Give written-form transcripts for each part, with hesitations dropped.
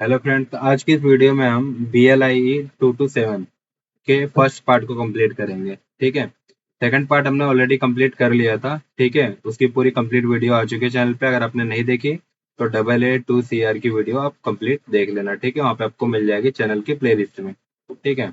Hello friends, तो आज की इस वीडियो में हम BLIE 227 के फर्स्ट पार्ट को कंप्लीट करेंगे। ठीक है। सेकंड पार्ट हमने ऑलरेडी कंप्लीट कर लिया था। ठीक है, उसकी पूरी कंप्लीट वीडियो आ चुकी है चैनल पे। अगर आपने नहीं देखी तो AA2CR की वीडियो आप कंप्लीट देख लेना। ठीक है, वहाँ पे आपको मिल जाएगी चैनल की प्लेलिस्ट में। ठीक है,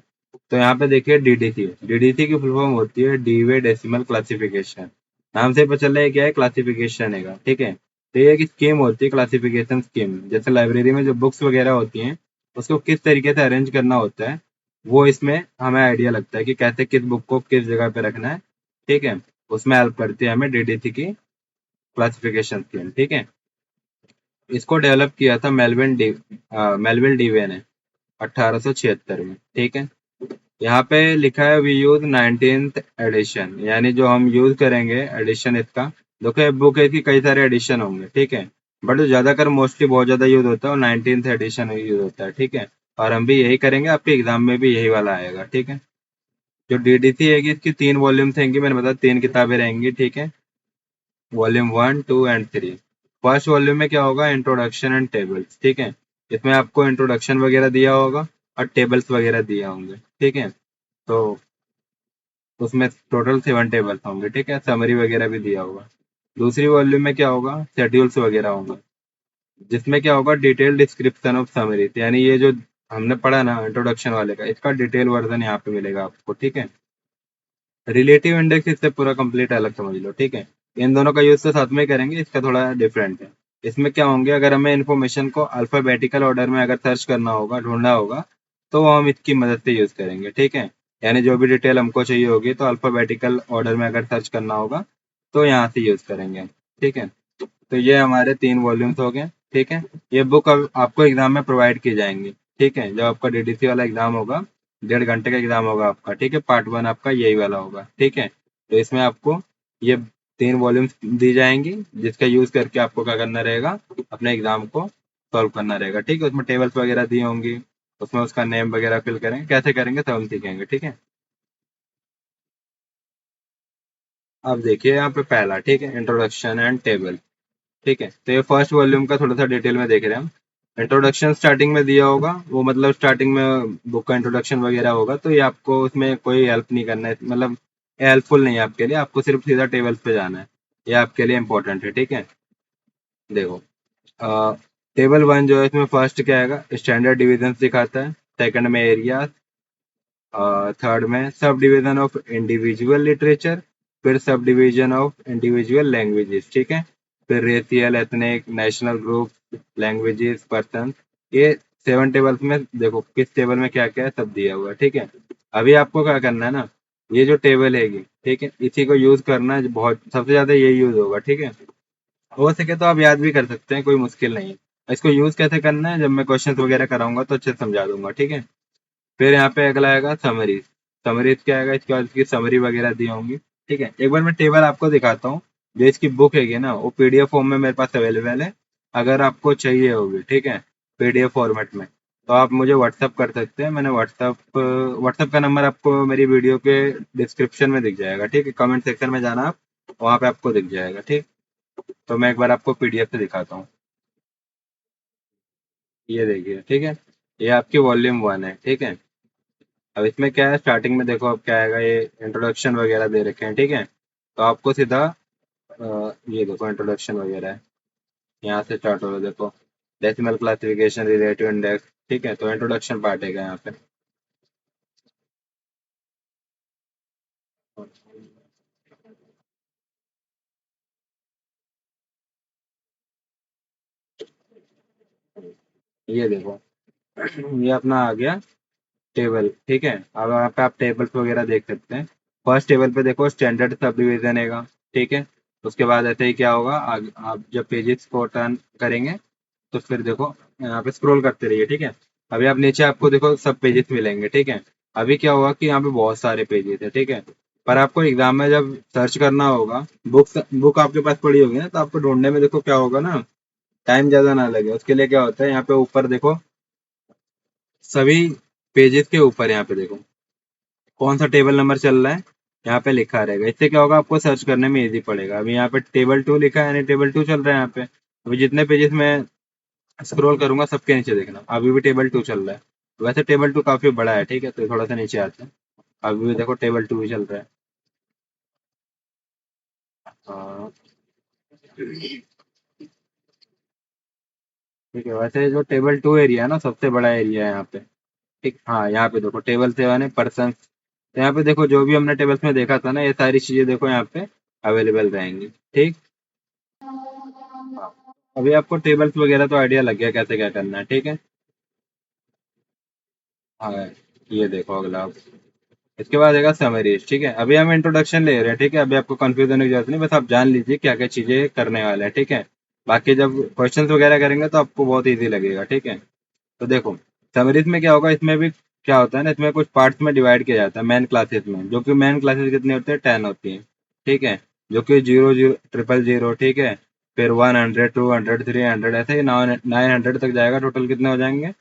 तो यहाँ पे देखिए DDC। DDC की फुल फॉर्म होती है डीवे डेसिमल क्लासिफिकेशन। नाम से पता चल रहा है क्या है, क्लासिफिकेशन है। ठीक है, तो ये एक स्कीम होती है, क्लासिफिकेशन स्कीम। जैसे लाइब्रेरी में जो बुक्स वगैरह होती हैं उसको किस तरीके से अरेंज करना होता है, वो इसमें हमें आइडिया लगता है कि कैसे किस बुक को किस जगह पे रखना है। ठीक है, उसमें हेल्प करती है हमें DDC की क्लासिफिकेशन स्कीम। ठीक है, इसको डेवलप किया था मेलविल डीवे ने 1876 में। ठीक है, यहाँ पे लिखा है वी यूज 19th एडिशन, यानी जो हम यूज करेंगे एडिशन इसका। देखो बुक है कि कई सारे एडिशन होंगे। ठीक है, बट ज्यादातर मोस्टली बहुत ज्यादा यूज होता है और 19th एडिशन यूज होता है। ठीक है, और हम भी यही करेंगे, आपके एग्जाम में भी यही वाला आएगा। ठीक है, जो DDC है इसकी 3 वॉल्यूम्स रहेंगी, मैंने बताया 3 किताबें रहेंगी। ठीक है, वॉल्यूम 1, 2 एंड 3। फर्स्ट वॉल्यूम में क्या होगा, इंट्रोडक्शन एंड टेबल्स। ठीक है, इसमें आपको इंट्रोडक्शन वगैरह दिया होगा और टेबल्स वगैरह दिए होंगे। ठीक है, तो उसमें टोटल 7 टेबल्स होंगे। ठीक है, समरी वगैरह भी दिया होगा। दूसरी वॉल्यूम में क्या होगा, शेड्यूल्स वगैरह होंगे, जिसमें क्या होगा, डिटेल डिस्क्रिप्शन ऑफ समरी। यानी ये जो हमने पढ़ा ना इंट्रोडक्शन वाले का, इसका डिटेल वर्जन यहाँ पे मिलेगा आपको। ठीक है, रिलेटिव इंडेक्स इससे पूरा कंप्लीट अलग समझ लो। ठीक है, इन दोनों का यूज तो साथ में करेंगे, इसका थोड़ा डिफरेंट है। इसमें क्या होंगे, अगर हमें इन्फॉर्मेशन को अल्फाबेटिकल ऑर्डर में अगर सर्च करना होगा, ढूंढना होगा, तो वो हम इसकी मदद से यूज करेंगे। ठीक है, यानी जो भी डिटेल हमको चाहिए होगी तो अल्फाबेटिकल ऑर्डर में अगर सर्च करना होगा तो यहाँ से यूज करेंगे। ठीक है, तो ये हमारे 3 वॉल्यूम्स हो गए। ठीक है, ये बुक अब आपको एग्जाम में प्रोवाइड की जाएंगी। ठीक है, जब आपका DDC वाला एग्जाम होगा, 1.5 घंटे का एग्जाम होगा आपका। ठीक है, पार्ट 1 आपका यही वाला होगा। ठीक है, तो इसमें आपको ये 3 वॉल्यूम्स दी जाएंगी, जिसका यूज करके आपको क्या करना रहेगा, अपने एग्जाम को सॉल्व करना रहेगा। ठीक है, उसमें टेबल्स वगैरह दी होंगी, उसमें उसका नेम वगैरह फिल करेंगे, कैसे करेंगे सब हम सीखेंगे। ठीक है, अब देखिए यहाँ पे पहला, ठीक है, इंट्रोडक्शन एंड टेबल। ठीक है, तो ये फर्स्ट वॉल्यूम का थोड़ा सा डिटेल में देख रहे हैं हम। इंट्रोडक्शन स्टार्टिंग में दिया होगा, वो मतलब स्टार्टिंग में बुक का इंट्रोडक्शन वगैरह होगा, तो ये आपको उसमें कोई हेल्प नहीं करना है, मतलब हेल्पफुल नहीं है आपके लिए, आपको सिर्फ सीधा टेबल्स पे जाना है। ये आपके लिए इंपॉर्टेंट है। ठीक है, देखो, टेबल 1 जो है इसमें फर्स्ट क्या आएगा, स्टैंडर्ड डिविजन दिखाता है। सेकंड में एरिया, थर्ड में sub division of individual literature, फिर sub division of individual languages. ठीक है, फिर racial, ethnic, national group, languages, person. ये 7 टेबल्स में देखो किस टेबल में क्या क्या है सब दिया हुआ है। ठीक है, अभी आपको क्या करना है ना, ये जो टेबल है ठीक है, इसी को यूज करना है, बहुत सबसे ज्यादा यही यूज होगा। ठीक है, हो सके तो आप याद भी कर सकते हैं, कोई मुश्किल नहीं है। इसको यूज कैसे करना है, जब मैं क्वेश्चन वगैरह कराऊंगा तो अच्छे से समझा दूंगा। ठीक है, फिर यहाँ पे अगला आएगा समरीज। समरीज क्या आएगा, इसके बाद इसकी समरी वगैरह दी होंगी। ठीक है, एक बार मैं टेबल आपको दिखाता हूँ। जो इसकी बुक हैगी ना, वो PDF फॉर्म में मेरे पास अवेलेबल है। अगर आपको चाहिए होगी, ठीक है, PDF फॉर्मेट में, तो आप मुझे व्हाट्सअप कर सकते हैं। मैंने व्हाट्सअप का नंबर आपको मेरी वीडियो के डिस्क्रिप्शन में दिख जाएगा। ठीक है, कमेंट सेक्शन में जाना आप, वहाँ पे आपको दिख जाएगा। ठीक, तो मैं एक बार आपको PDF से दिखाता हूँ। ये देखिए, ठीक है, ये आपकी वॉल्यूम 1 है। ठीक है, अब इसमें क्या है, स्टार्टिंग में देखो अब क्या आएगा, ये इंट्रोडक्शन वगैरह दे रखे हैं। ठीक है, तो आपको सीधा ये देखो इंट्रोडक्शन वगैरह है, यहाँ से स्टार्ट होगा। देखो, डेसिमल क्लासिफिकेशन, रिलेटिव इंडेक्स। ठीक है, तो इंट्रोडक्शन पार्ट है यहाँ पे। ये देखो, ये अपना आ गया टेबल। ठीक है, अब यहाँ पे आप टेबल्स वगैरह देख सकते हैं। फर्स्ट टेबल पे देखो स्टैंडर्ड सब डिवीजन है। ठीक है, उसके बाद ऐसे ही क्या होगा, आप जब पेजेस को टर्न करेंगे तो फिर देखो यहाँ पे स्क्रॉल करते रहिए। ठीक है, अभी आप नीचे आपको देखो सब पेजेस मिलेंगे। ठीक है, अभी क्या होगा कि यहाँ पे बहुत सारे पेजेस है। ठीक है, पर आपको एग्जाम में जब सर्च करना होगा, बुक आपके पास पड़ी होगी ना, तो आपको ढूंढने में देखो क्या होगा ना, टाइम ज्यादा ना लगे। उसके लिए क्या होता है, यहाँ पे ऊपर देखो सभी पेजेस के ऊपर यहाँ पे देखो कौन सा टेबल नंबर चल रहा है, यहाँ पे लिखा रहेगा। इससे क्या होगा, आपको सर्च करने में इजी पड़ेगा। अभी यहाँ पे टेबल 2 लिखा है, यानी टेबल 2 चल रहा है यहाँ पे। अभी जितने पेजेस में स्क्रॉल करूंगा सबके नीचे देखना, अभी भी टेबल टू चल रहा है। वैसे टेबल टू काफी बड़ा है, ठीक है, तो थोड़ा सा नीचे आते हैं। अभी भी देखो टेबल टू ही चल रहा है। हाँ, ठीक है। वैसे जो टेबल टू एरिया है ना, सबसे बड़ा एरिया है यहाँ पे। ठीक, हाँ, यहाँ पे देखो टेबल से यानी पर्सन, तो यहाँ पे देखो जो भी हमने टेबल्स में देखा था ना, ये सारी चीजें देखो यहाँ पे अवेलेबल रहेंगी। ठीक। हाँ, अभी आपको टेबल्स वगैरह तो आइडिया लग गया कैसे क्या करना है, ठीक है। हाँ, ये देखो अगला। इसके बाद आएगा समरीज, ठीक है। अभी हम इंट्रोडक्शन ले रहे हैं, ठीक है। अभी आपको कंफ्यूजन होने की जरूरत नहीं, बस आप जान लीजिए क्या क्या चीजें करने वाले हैं, ठीक है। बाकी जब क्वेश्चंस वगैरह करेंगे तो आपको बहुत इजी लगेगा, ठीक है। तो देखो, समरीज में क्या होगा, इसमें भी क्या होता है ना, इसमें कुछ पार्ट्स में डिवाइड किया जाता है मेन क्लासेस में, जो कि मेन क्लासेस कितनी होती है, 10 होती है, ठीक है। जो कि 0 0 0 0 0, ठीक है। फिर 100 200 300 ऐसे ही 900 तक जाएगा, टोटल कितने हो जाएंगे,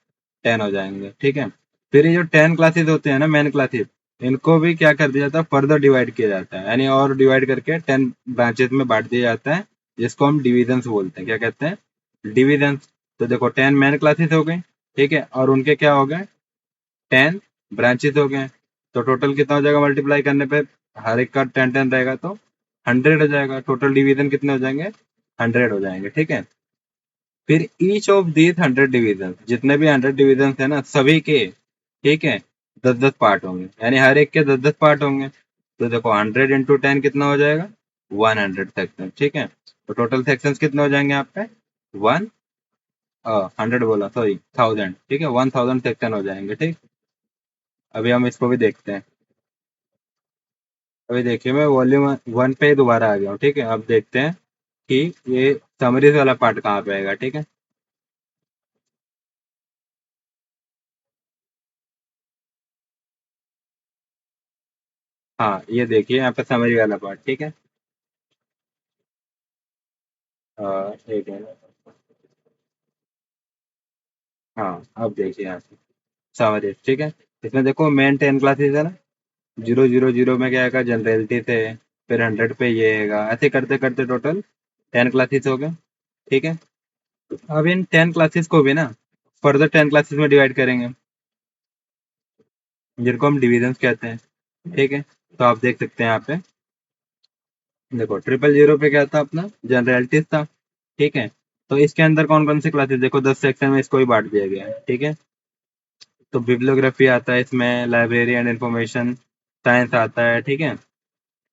10 हो जाएंगे, ठीक है। फिर ये जो 10 क्लासेस होते हैं ना, मेन क्लासेस, इनको भी क्या कर दिया जाता है, फर्दर डिवाइड किया जाता है, यानी और डिवाइड करके 10 ब्रांचेस में बांट दिया जाता है, जिसको हम डिविजन्स बोलते हैं। क्या कहते हैं, डिविजन्स। तो देखो 10 मेन क्लासेस हो गई, ठीक है, और उनके क्या हो गए, 10 ब्रांचेस हो गए। तो टोटल कितना हो जाएगा, मल्टीप्लाई करने पे हर एक का 10 10 रहेगा, तो 100 हो जाएगा। टोटल डिवीजन कितने हो जाएंगे, 100 हो जाएंगे, ठीक है। फिर ईच ऑफ दीज 100 डिवीजन, जितने भी 100 डिवीजन है ना, सभी के, ठीक है, 10 10 पार्ट होंगे, यानी हर एक के 10 10 पार्ट होंगे। तो देखो 100 × 10 कितना हो जाएगा, 100 सेक्शन, ठीक है। तो टोटल सेक्शंस कितने हो जाएंगे आप पे, वन 100 बोला, सॉरी, 1000, ठीक है, 1000 सेक्शन हो जाएंगे, ठीक। अभी हम इसको भी देखते हैं। अभी देखिए मैं वॉल्यूम वन पे दोबारा आ गया हूँ, ठीक है। अब देखते हैं कि ये समरीज वाला पार्ट कहाँ पे आएगा, ठीक है। हाँ, ये देखिए यहाँ पे समरी वाला पार्ट, ठीक है। एक है। हाँ, अब देखिए यहाँ पे समरीज, ठीक है। इसमें देखो मेन 10 क्लासेस है ना, 0 0 0 में क्या आएगा, जनरलिटी से, फिर 100 पे ये आएगा, ऐसे करते करते टोटल 10 क्लासेस हो गए, ठीक है। अब इन 10 क्लासेस को भी ना फर्दर 10 क्लासेस में डिवाइड करेंगे, जिनको हम डिविजन्स कहते हैं, ठीक है। तो आप देख सकते हैं यहाँ पे, देखो 0 0 0 पे क्या था अपना, जनरलिटीज था, ठीक है। तो इसके अंदर कौन कौन सी क्लासेस, देखो 10 सेक्शन में इसको ही बांट दिया गया है, ठीक है। तो बिब्लियोग्राफी आता है इसमें, लाइब्रेरी एंड इंफॉर्मेशन साइंस आता है, ठीक है।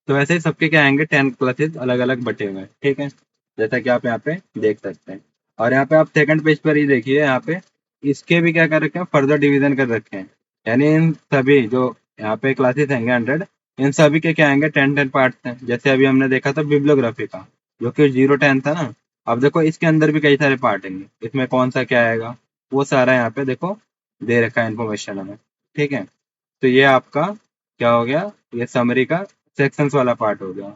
तो ऐसे ही सबके क्या आएंगे, 10 क्लासेस अलग अलग बटे हुए हैं, ठीक है, जैसा कि आप यहाँ पे देख सकते हैं। और यहाँ पे आप सेकंड पेज पर ही देखिए, यहाँ पे इसके भी क्या कर रखे हैं, फर्दर डिवीजन कर रखे हैं, यानी इन सभी जो यहाँ पे क्लासेस आएंगे 100, इन सभी के क्या आएंगे, 10 10 पार्ट्स हैं। जैसे अभी हमने देखा था बिब्लियोग्राफी का, जो कि 0 10 था ना। अब देखो इसके अंदर भी कई सारे पार्ट हैं, इसमें कौन सा क्या आएगा, वो सारा यहाँ पे देखो दे रखा है इन्फॉर्मेशन हमें, ठीक है। तो ये आपका क्या हो गया, ये समरी का सेक्शंस वाला पार्ट हो गया।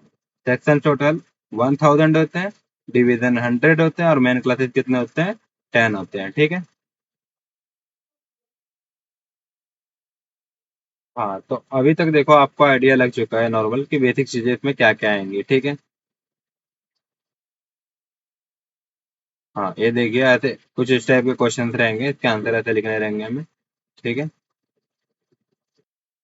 सेक्शन टोटल 1000 होते हैं, डिवीजन 100 होते हैं, और मेन क्लासेस कितने होते हैं, 10 होते हैं, ठीक है। हाँ, तो अभी तक देखो आपको आइडिया लग चुका है नॉर्मल की बेसिक चीजें इसमें क्या क्या आएंगी, ठीक है। हाँ, ये देखिए ऐसे कुछ इस टाइप के क्वेश्चंस रहेंगे, इसके आंसर ऐसे लिखने रहेंगे हमें, ठीक है।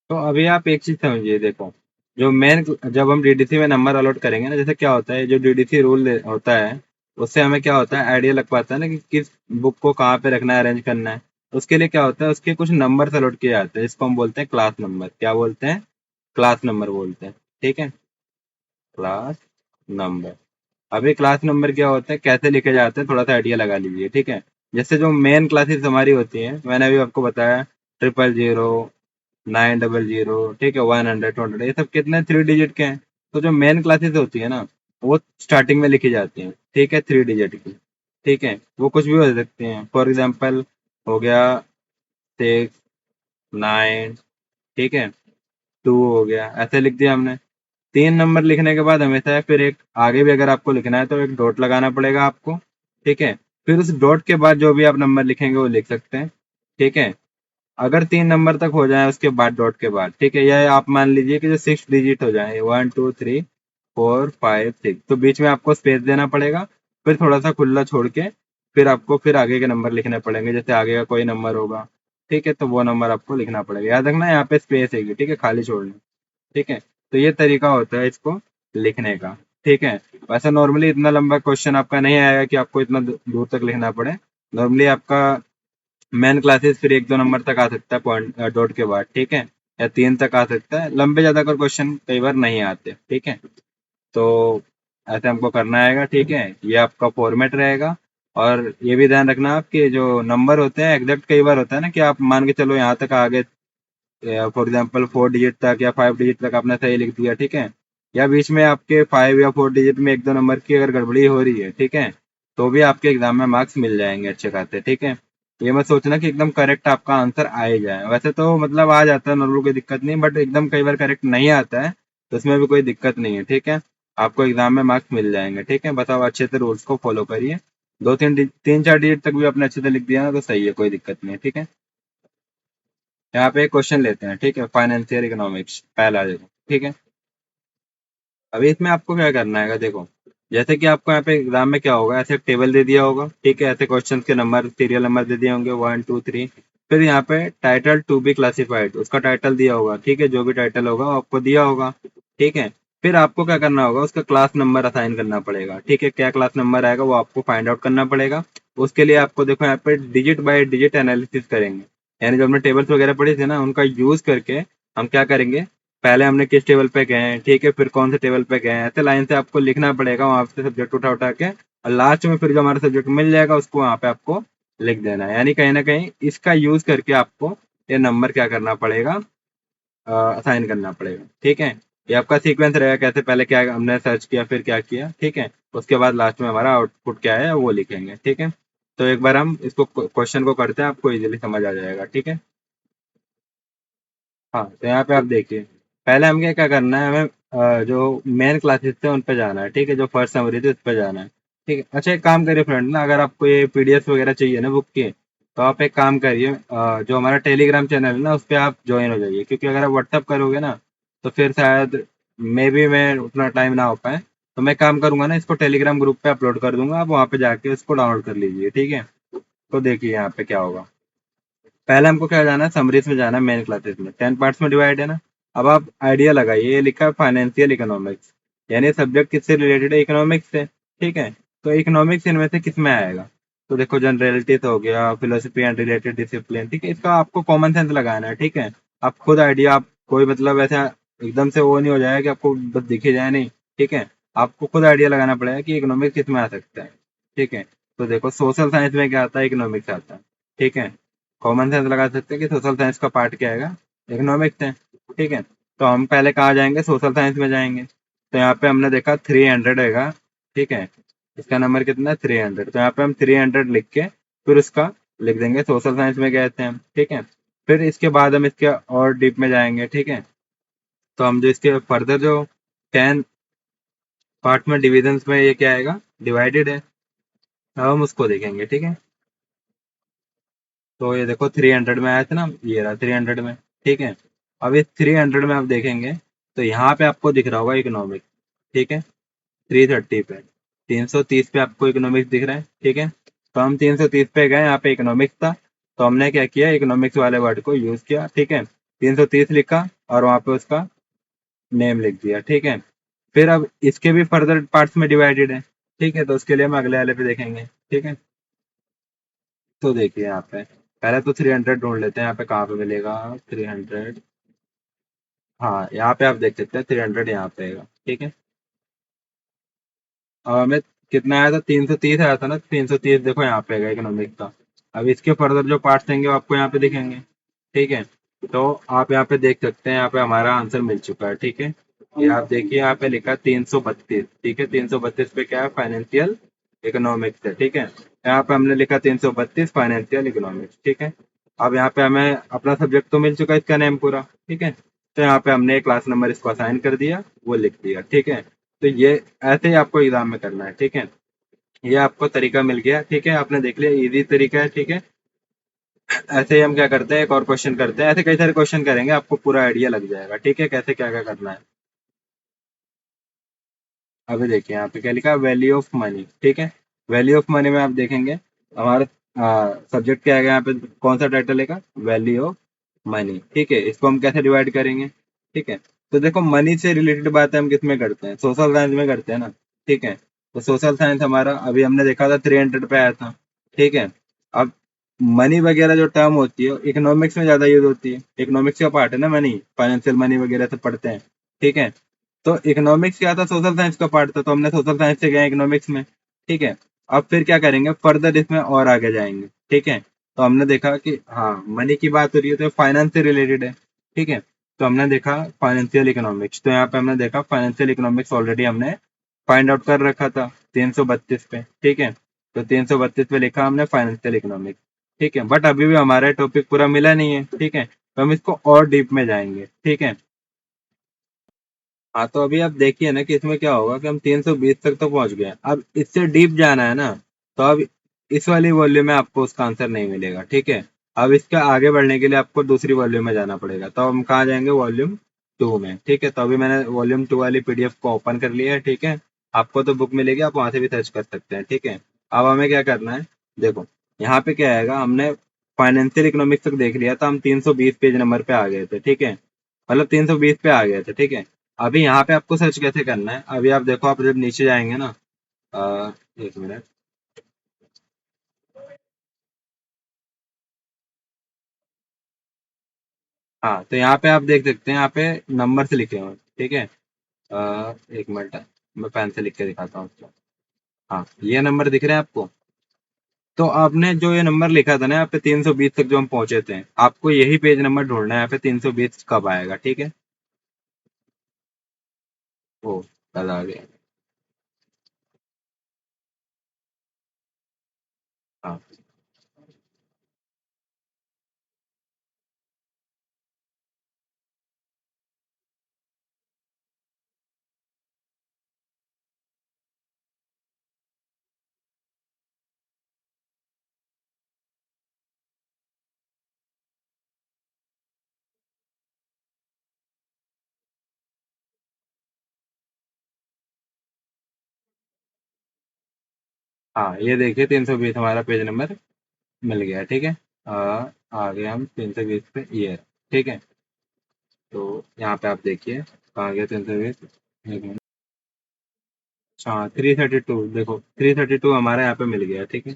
तो अभी आप एक चीज समझिए, देखो जो मेन, जब हम डीडीसी में नंबर अलॉट करेंगे ना, जैसे क्या होता है, जो डीडीसी रूल होता है, उससे हमें क्या होता है, आइडिया लग पाता है ना कि किस बुक को कहाँ पे रखना है, अरेंज करना है। उसके लिए क्या होता है, उसके कुछ नंबर अलॉट किए जाते हैं, जिसको हम बोलते हैं क्लास नंबर। क्या बोलते हैं, क्लास नंबर बोलते हैं, ठीक है, क्लास नंबर। अभी क्लास नंबर क्या होता है, कैसे लिखे जाते हैं, थोड़ा सा आइडिया लगा लीजिए, ठीक है। जैसे जो मेन क्लासेस हमारी होती हैं, मैंने अभी आपको बताया, 000 900, ठीक है, 100 200, ये सब कितने 3 डिजिट के हैं। तो जो मेन क्लासेस होती है ना, वो स्टार्टिंग में लिखी जाती हैं, ठीक है, 3 डिजिट की, ठीक है। वो कुछ भी हो सकती हैं, फॉर एग्जाम्पल हो गया 6 9, ठीक है, 2 हो गया, ऐसे लिख दिया हमने। 3 नंबर लिखने के बाद हमेशा फिर एक आगे भी अगर आपको लिखना है तो एक डॉट लगाना पड़ेगा आपको, ठीक है। फिर उस डॉट के बाद जो भी आप नंबर लिखेंगे वो लिख सकते हैं, ठीक है। अगर 3 नंबर तक हो जाए उसके बाद डॉट के बाद, ठीक है, या आप मान लीजिए कि जो 6 डिजिट हो जाए, 1 2 3 4 5 6, तो बीच में आपको स्पेस देना पड़ेगा, फिर थोड़ा सा खुला छोड़ के फिर आपको फिर आगे के नंबर लिखने पड़ेंगे, जैसे आगे का कोई नंबर होगा, ठीक है, तो वो नंबर आपको लिखना पड़ेगा। याद रखना यहाँ पे स्पेस है, ठीक है, खाली छोड़ना, ठीक है। तो ये तरीका होता है इसको लिखने का, ठीक है। वैसे नॉर्मली इतना लंबा क्वेश्चन आपका नहीं आएगा कि आपको इतना दूर तक लिखना पड़े। नॉर्मली आपका मेन क्लासेस फिर एक दो नंबर तक आ सकता है पॉइंट डॉट के बाद, ठीक है, या तीन तक आ सकता है। लंबे ज्यादा कर क्वेश्चन कई बार नहीं आते, ठीक है। तो ऐसे हमको करना आएगा, ठीक है। ये आपका फॉर्मेट रहेगा। और ये भी ध्यान रखना आपके जो नंबर होते हैं एग्जैक्ट कई बार होता है ना कि आप मान के चलो यहाँ तक आ गए, फॉर एग्जाम्पल 4 डिजिट तक या 5 डिजिट तक आपने सही लिख दिया, ठीक है। या बीच में आपके 5 या 4 डिजिट में एक दो नंबर की अगर गड़बड़ी हो रही है, ठीक है, तो भी आपके एग्जाम में मार्क्स मिल जाएंगे अच्छे खासे, ठीक है। ये मत सोचना कि एकदम करेक्ट आपका आंसर आ ही जाए, वैसे तो मतलब आ जाता है नॉर्मल, कोई दिक्कत नहीं, बट एकदम कई बार करेक्ट नहीं आता है तो उसमें भी कोई दिक्कत नहीं है, ठीक है। आपको एग्जाम में मार्क्स मिल जाएंगे, ठीक है। बताओ, अच्छे से रूल्स को फॉलो करिए। दो तीन तीन चार डिजिट तक भी आपने अच्छे से लिख दिया ना तो सही है, कोई दिक्कत नहीं है, ठीक है। यहाँ पे एक क्वेश्चन लेते हैं, ठीक है, फाइनेंशियल इकोनॉमिक्स पहला देखो, ठीक है। अभी इसमें आपको क्या करना है, देखो, जैसे कि आपको यहाँ पे एग्जाम में क्या होगा, ऐसे एक टेबल दे दिया होगा, ठीक है, ऐसे क्वेश्चंस के नंबर सीरियल नंबर दे दिए होंगे 1 2 3। फिर यहाँ पे टाइटल टू बी क्लासिफाइड, उसका टाइटल दिया होगा, ठीक है, जो भी टाइटल होगा वो आपको दिया होगा, ठीक है। फिर आपको क्या करना होगा, उसका क्लास नंबर असाइन करना पड़ेगा, ठीक है। क्या क्लास नंबर आएगा वो आपको फाइंड आउट करना पड़ेगा। उसके लिए आपको देखो यहाँ पे डिजिट बाय डिजिट एनालिसिस करेंगे, यानी जो हमने टेबल्स वगैरह पढ़े थे ना उनका यूज करके हम क्या करेंगे, पहले हमने किस टेबल पे गए हैं, ठीक है, फिर कौन से टेबल पे गए हैं, ऐसे लाइन से आपको लिखना पड़ेगा वहां से सब्जेक्ट उठा उठा के, और लास्ट में फिर जो हमारा सब्जेक्ट मिल जाएगा उसको वहां पे आपको लिख देना है। यानी कहीं ना कहीं इसका यूज करके आपको ये नंबर क्या करना पड़ेगा, असाइन करना पड़ेगा, ठीक है। ये आपका सीक्वेंस रहेगा, कैसे पहले क्या हमने सर्च किया फिर क्या किया, ठीक है। उसके बाद लास्ट में हमारा आउटपुट क्या है वो लिखेंगे, ठीक है। तो एक बार हम इसको क्वेश्चन को करते हैं, आपको इजीली समझ आ जाएगा, ठीक है। हाँ, तो यहाँ पे आप देखिए, पहले हमें क्या करना है, हमें जो मेन क्लासेस थे उन पे जाना है, ठीक है, जो फर्स्ट समरी थी उस पे जाना है, ठीक है। अच्छा, एक काम करिए फ्रेंड ना, अगर आपको ये पीडीएफ वगैरह चाहिए ना बुक की, तो आप एक काम करिए, जो हमारा टेलीग्राम चैनल है ना उस पर आप ज्वाइन हो जाइए, क्योंकि अगर आप व्हाट्सअप करोगे ना तो फिर शायद मे बी मैं उतना टाइम ना हो पाए। तो मैं काम करूंगा ना, इसको टेलीग्राम ग्रुप पे अपलोड कर दूंगा, आप वहाँ पे जाके इसको डाउनलोड कर लीजिए, ठीक है। तो देखिए यहाँ पे क्या होगा, पहले हमको क्या जाना है, समरीज में जाना है, मेन क्लासेस में 10 पार्ट्स में डिवाइड है ना। अब आप आइडिया लगाइए, ये लिखा है फाइनेंशियल इकोनॉमिक्स, यानी सब्जेक्ट किससे रिलेटेड है, इकोनॉमिक्स से, ठीक है। तो इकोनॉमिक्स इनमें से किस में आएगा, तो देखो जनरलिटीज हो गया, फिलोसफी एंड रिलेटेड डिसिप्लिन, ठीक है, इसका आपको कॉमन सेंस लगाना है, ठीक है। आप खुद आइडिया, आप कोई मतलब ऐसा एकदम से वो नहीं हो जाएगा कि आपको बस दिखे जाए, नहीं, ठीक है। आपको खुद आइडिया लगाना पड़ेगा कि इकोनॉमिक्स किस में आ सकता है, ठीक है। तो देखो सोशल साइंस में क्या आता है, इकोनॉमिक्स आता है, ठीक है। कॉमन सेंस लगा सकते हैं कि सोशल साइंस का पार्ट क्या आएगा, इकोनॉमिक्स है, ठीक है। तो हम पहले कहाँ जाएंगे, सोशल साइंस में जाएंगे। तो यहाँ पे हमने देखा 300 हैगा, ठीक है, इसका नंबर कितना है 300, तो यहाँ पे हम 300 लिख के फिर उसका लिख देंगे, सोशल साइंस में गए थे हम, ठीक है। फिर इसके बाद हम इसके और डीप में जाएंगे, ठीक है। तो हम जो इसके फर्दर जो 10 पार्ट में डिविजन में ये क्या आएगा, डिवाइडेड है, अब हम उसको देखेंगे, ठीक है। तो ये देखो 300 में आया था ना, ये रहा 300 में, ठीक है। अब इस 300 में आप देखेंगे तो यहाँ पे आपको दिख रहा होगा इकोनॉमिक, ठीक है, 330 पे, 330 पे आपको इकोनॉमिक्स दिख रहा है, ठीक है। तो हम 330 पे गए, यहाँ पे इकोनॉमिक्स था, तो हमने क्या किया, इकोनॉमिक्स वाले वर्ड को यूज किया, ठीक है। 330 लिखा और वहां पे उसका नेम लिख दिया, ठीक है। फिर अब इसके भी फर्दर पार्ट्स में डिवाइडेड है, ठीक है, तो उसके लिए हम अगले वाले पे देखेंगे, ठीक है। तो देखिए यहाँ पे पहले तो 300 ढूंढ लेते हैं, यहाँ पे कहाँ पे मिलेगा 300। हाँ, यहाँ पे आप देख सकते हैं 300 यहाँ पे आएगा, ठीक है। अब हमें कितना आया था, 330 आया था ना, 330 देखो यहाँ पे आएगा इकोनॉमिक का। अब इसके फर्दर जो पार्ट्स देंगे वो आपको यहाँ पे दिखेंगे, ठीक है। तो आप यहाँ पे देख सकते हैं, यहाँ पे हमारा आंसर मिल चुका है, ठीक है। ये आप देखिए यहाँ पे लिखा है 332, ठीक है, 332 पे क्या है, फाइनेंशियल इकोनॉमिक्स है, ठीक है। यहाँ पे हमने लिखा 332 फाइनेंशियल इकोनॉमिक्स, ठीक है। अब यहाँ पे हमें अपना सब्जेक्ट तो मिल चुका है, इसका नेम पूरा, ठीक है। तो यहाँ पे हमने क्लास नंबर इसको असाइन कर दिया, वो लिख दिया, ठीक है। तो ये ऐसे ही आपको एग्जाम में करना है, ठीक है। ये आपको तरीका मिल गया, ठीक है, आपने देख लिया, इजी तरीका है, ठीक है। ऐसे ही हम क्या करते हैं, एक और क्वेश्चन करते हैं, ऐसे कई सारे क्वेश्चन करेंगे, आपको पूरा आइडिया लग जाएगा, ठीक है, कैसे क्या क्या करना है। अभी देखिए यहाँ पे क्या लिखा है, वैल्यू ऑफ मनी, ठीक है। वैल्यू ऑफ मनी में आप देखेंगे, हमारा सब्जेक्ट क्या है यहाँ पे, कौन सा टाइटल लेगा, वैल्यू ऑफ मनी। ठीक है, इसको हम कैसे डिवाइड करेंगे। ठीक है, तो देखो मनी से रिलेटेड बातें हम किस में करते हैं, सोशल साइंस में करते हैं ना। ठीक है, तो सोशल साइंस हमारा अभी हमने देखा था 300 पे आया था। ठीक है, अब मनी वगैरह जो टर्म होती है इकोनॉमिक्स में ज्यादा यूज होती है, इकोनॉमिक्स का पार्ट है ना मनी, फाइनेंशियल मनी वगैरह सब पढ़ते हैं। ठीक है, तो इकोनॉमिक्स क्या था, सोशल साइंस का पार्ट था, तो हमने सोशल साइंस से गए इकोनॉमिक्स में। ठीक है, अब फिर क्या करेंगे, फर्दर इसमें और आगे जाएंगे। ठीक है, तो हमने देखा कि हाँ मनी की बात हो रही है तो फाइनेंस से रिलेटेड है। ठीक है, तो हमने देखा फाइनेंशियल इकोनॉमिक्स, तो यहाँ पे हमने देखा फाइनेंशियल इकोनॉमिक्स ऑलरेडी हमने फाइंड आउट कर रखा था 332 पे। ठीक है, तो 332 पे लिखा हमने फाइनेंशियल इकोनॉमिक्स। ठीक है, बट अभी भी हमारा टॉपिक पूरा मिला नहीं है। ठीक है, तो हम इसको और डीप में जाएंगे। ठीक है, हाँ तो अभी आप देखिए ना कि इसमें क्या होगा कि हम 320 तक तो पहुंच गए, अब इससे डीप जाना है ना, तो अब इस वाली वॉल्यूम में आपको उसका आंसर नहीं मिलेगा। ठीक है, अब इसका आगे बढ़ने के लिए आपको दूसरी वॉल्यूम में जाना पड़ेगा, तो हम कहाँ जाएंगे, वॉल्यूम 2 में। ठीक है, तो अभी मैंने वॉल्यूम 2 वाली पीडीएफ को ओपन कर लिया है। ठीक है, आपको तो बुक मिलेगी, आप वहां से भी सर्च कर सकते हैं। ठीक है, अब हमें क्या करना है, देखो यहाँ पे क्या आएगा, हमने फाइनेंशियल इकोनॉमिक्स तक देख लिया था, हम 320 पेज नंबर पे आ गए थे। ठीक है, मतलब 320 पे आ गए थे। ठीक है, अभी यहाँ पे आपको सर्च कैसे करना है, अभी आप देखो, आप जब नीचे जाएंगे ना, एक मिनट। हाँ तो यहाँ पे आप देख सकते हैं, यहाँ पे नंबर से लिखे हुए हैं। ठीक है, एक मिनट, मैं पेन से लिख के दिखाता हूँ आपको। हाँ ये नंबर दिख रहे हैं आपको, तो आपने जो ये नंबर लिखा था ना यहाँ पे 320 तक जो हम पहुंचे थे, आपको यही पेज नंबर ढूंढना है, यहाँ पे 320 कब आएगा। ठीक है, ओ कल आ गया। हाँ हाँ, ये देखिए 320 हमारा पेज नंबर मिल गया। ठीक है, आ गए हम 320 पे, ईयर। ठीक है, तो यहाँ पे आप देखिए कहाँ गया 320। अच्छा 332, देखो 332 हमारे यहाँ पे मिल गया। ठीक है,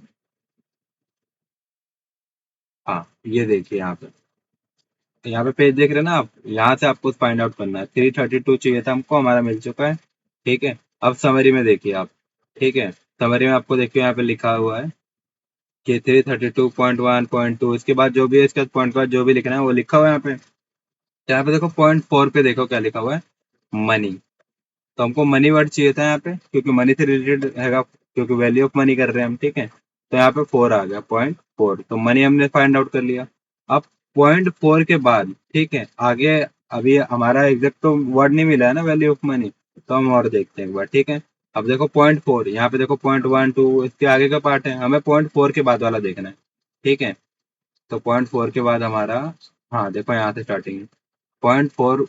हाँ ये देखिए यहाँ पे पेज देख रहे हैं ना आप, यहाँ से आपको फाइंड आउट करना है, 332 चाहिए था हमको, हमारा मिल चुका है। ठीक है, अब समरी में देखिए आप। ठीक है, समरी में आपको देखिए यहाँ पे लिखा हुआ है कि 332.1.2, इसके बाद जो भी है, इसके बाद पॉइंट के बाद जो भी लिखना है वो लिखा हुआ है यहाँ पे। तो यहाँ पे देखो पॉइंट 4 पे देखो क्या लिखा हुआ है, मनी। तो हमको मनी वर्ड चाहिए था यहाँ पे, क्योंकि मनी से रिलेटेड हैगा, क्योंकि वैल्यू ऑफ मनी कर रहे हैं हम। ठीक है, तो यहाँ पे 4 आ गया, .4, तो मनी हमने फाइंड आउट कर लिया। अब .4 के बाद ठीक है आगे, अभी हमारा एग्जैक्ट तो वर्ड नहीं मिला है ना वैल्यू ऑफ मनी, तो हम और देखते हैं एक बार। ठीक है, अब देखो .4, यहाँ पे देखो .12, इसके आगे का पार्ट है, हमें .4 के बाद वाला देखना है। ठीक है, तो .4 के बाद हमारा, हाँ देखो यहाँ से स्टार्टिंग, .4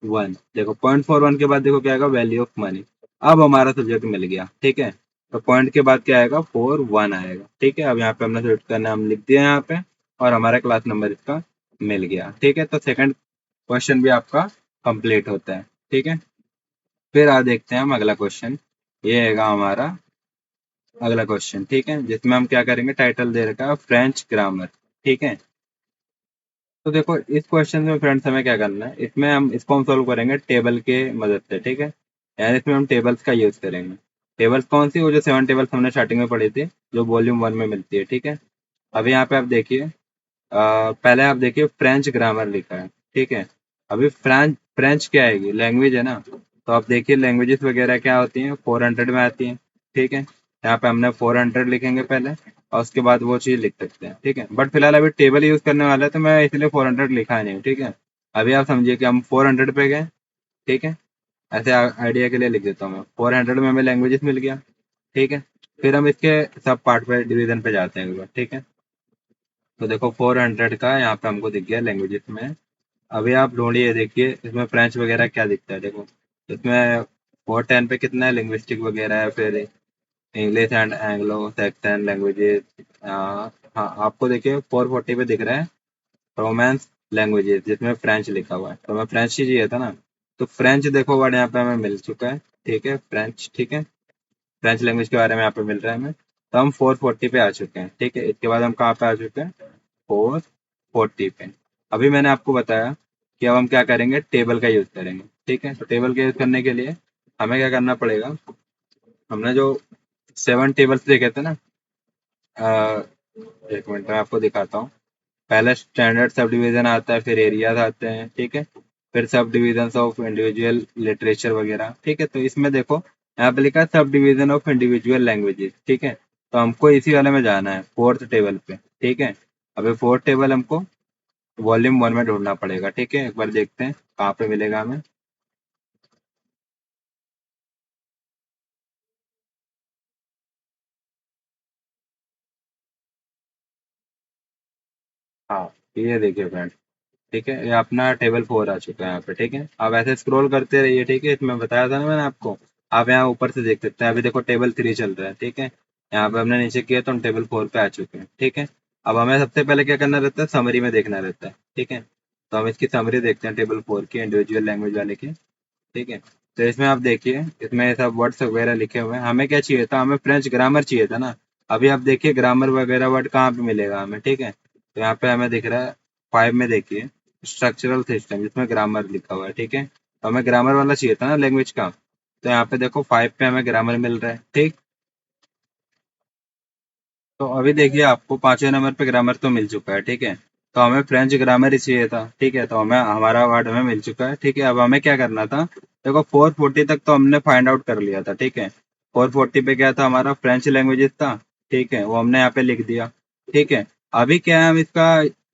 1, देखो .41 के बाद देखो क्या आएगा, वैल्यू ऑफ मनी। अब हमारा सब्जेक्ट मिल गया। ठीक है, तो पॉइंट के बाद क्या आएगा, 41 आएगा। ठीक है, अब यहाँ पे हमने सेलेक्ट करना, हम लिख दिया यहाँ पे, और हमारा क्लास नंबर इसका मिल गया। ठीक है, तो सेकंड क्वेश्चन भी आपका कंप्लीट होता है। ठीक है, फिर आ देखते हैं हम अगला क्वेश्चन, ये हैगा हमारा अगला क्वेश्चन। ठीक है, जिसमें हम क्या करेंगे, टाइटल दे रखा है फ्रेंच ग्रामर। ठीक है, तो देखो इस क्वेश्चन में फ्रेंड्स हमें क्या करना है, इसमें हम इसको हम सोल्व करेंगे टेबल के मदद से। ठीक है, यानी इसमें हम टेबल्स का यूज करेंगे। टेबल्स कौन सी, वो जो 7 टेबल्स हमने स्टार्टिंग में पढ़ी थी, जो वॉल्यूम 1 में मिलती है। ठीक है, अभी यहाँ पे आप देखिए, पहले आप देखिए फ्रेंच ग्रामर लिखा है। ठीक है, अभी फ्रेंच फ्रेंच क्या आएगी, लैंग्वेज है ना, तो आप देखिए लैंग्वेजेस वगैरह क्या होती हैं, 400 में आती हैं। ठीक है, यहाँ पे हमने 400 लिखेंगे पहले, और उसके बाद वो चीज लिख सकते हैं। ठीक है, बट फिलहाल अभी टेबल यूज करने वाला है, तो मैं इसलिए 400 लिखा नहीं हूँ। ठीक है, अभी आप समझिए कि हम 400 पे गए। ठीक है, ऐसे आइडिया के लिए लिख देता हूँ मैं, 400 में हमें लैंग्वेजेस मिल गया। ठीक है, फिर हम इसके सब पार्ट पे डिवीजन पे जाते हैं एक बार। ठीक है, तो देखो 400 का यहाँ पे हमको दिख गया लैंग्वेजेस में। अभी आप ढूंढिए, देखिए इसमें फ्रेंच वगैरह क्या दिखता है, देखो इसमें 410 पे कितना है, लिंग्विस्टिक वगैरह है, फिर English and Anglo Saxon languages. हाँ, आपको देखिए 440 पे दिख रहा है रोमांस लैंग्वेजेस, जिसमें फ्रेंच लिखा हुआ है, तो हमें फ्रेंच ही चाहिए था ना। तो फ्रेंच देखो वर्ड यहाँ पे हमें मिल चुका है, ठीक है, फ्रेंच, ठीक है, फ्रेंच लैंग्वेज के बारे में यहाँ पे मिल रहा है हमें। तो हम 440 पे आ चुके हैं, ठीक है। इसके बाद हम कहाँ पे आ चुके हैं, 440 पे। अभी मैंने आपको बताया कि अब हम क्या करेंगे, टेबल का यूज करेंगे, ठीक है। तो टेबल का यूज करने के लिए हमें क्या करना पड़ेगा, हमने जो 7 टेबल्स देखे थे ना, एक मिनट में आपको दिखाता हूँ। पहले स्टैंडर्ड सब डिवीजन आता है, फिर एरियाज आते हैं, ठीक है, फिर sub division of individual literature वगैरह, ठीक है। तो इसमें देखो यहाँ पे लिखा है sub division of individual languages, ठीक है। तो हमको इसी वाले में जाना है, फोर्थ टेबल पे, ठीक है। अभी फोर्थ टेबल हमको वॉल्यूम 1 में ढूंढना पड़ेगा, ठीक है। एक बार देखते हैं कहाँ पे मिलेगा हमें। हाँ, ये देखिए फ्रेंड, ठीक है, ये अपना टेबल 4 आ चुका है यहाँ पे, ठीक है। आप ऐसे स्क्रॉल करते रहिए, ठीक है, इसमें बताया था ना मैंने आपको। आप यहाँ ऊपर से देख सकते हैं, अभी देखो टेबल 3 चल रहा है, ठीक है। यहाँ पे हमने नीचे किया तो हम टेबल 4 पे आ चुके हैं, ठीक है। अब हमें सबसे पहले क्या करना रहता है, समरी में देखना रहता है, ठीक है। तो हम इसकी समरी देखते हैं टेबल 4 की, इंडिविजुअल लैंग्वेज वाले की, ठीक है। तो इसमें आप देखिए, इसमें सब वर्ड्स वगैरह लिखे हुए हैं। हमें क्या चाहिए था, हमें फ्रेंच ग्रामर चाहिए था ना। अभी आप देखिए ग्रामर वगैरह वर्ड कहाँ पे मिलेगा हमें, ठीक है। तो यहाँ पे हमें दिख रहा है 5 में, देखिए स्ट्रक्चरल सिस्टम, जिसमें ग्रामर लिखा हुआ है, ठीक है। तो हमें ग्रामर वाला चाहिए था ना लैंग्वेज का। तो यहाँ पे देखो 5 पे हमें ग्रामर मिल रहा है, ठीक। तो अभी देखिए आपको 5वें नंबर पे ग्रामर तो मिल चुका है, ठीक है। तो हमें फ्रेंच ग्रामर ही चाहिए था, ठीक है। तो हमें हमारा वर्ड हमें मिल चुका है, ठीक है। अब हमें क्या करना था, देखो 440 तक तो हमने फाइंड आउट कर लिया था, ठीक है। 440 पे क्या था, हमारा फ्रेंच लैंग्वेजेस था, ठीक है, वो हमने यहाँ पे लिख दिया, ठीक है। अभी क्या है,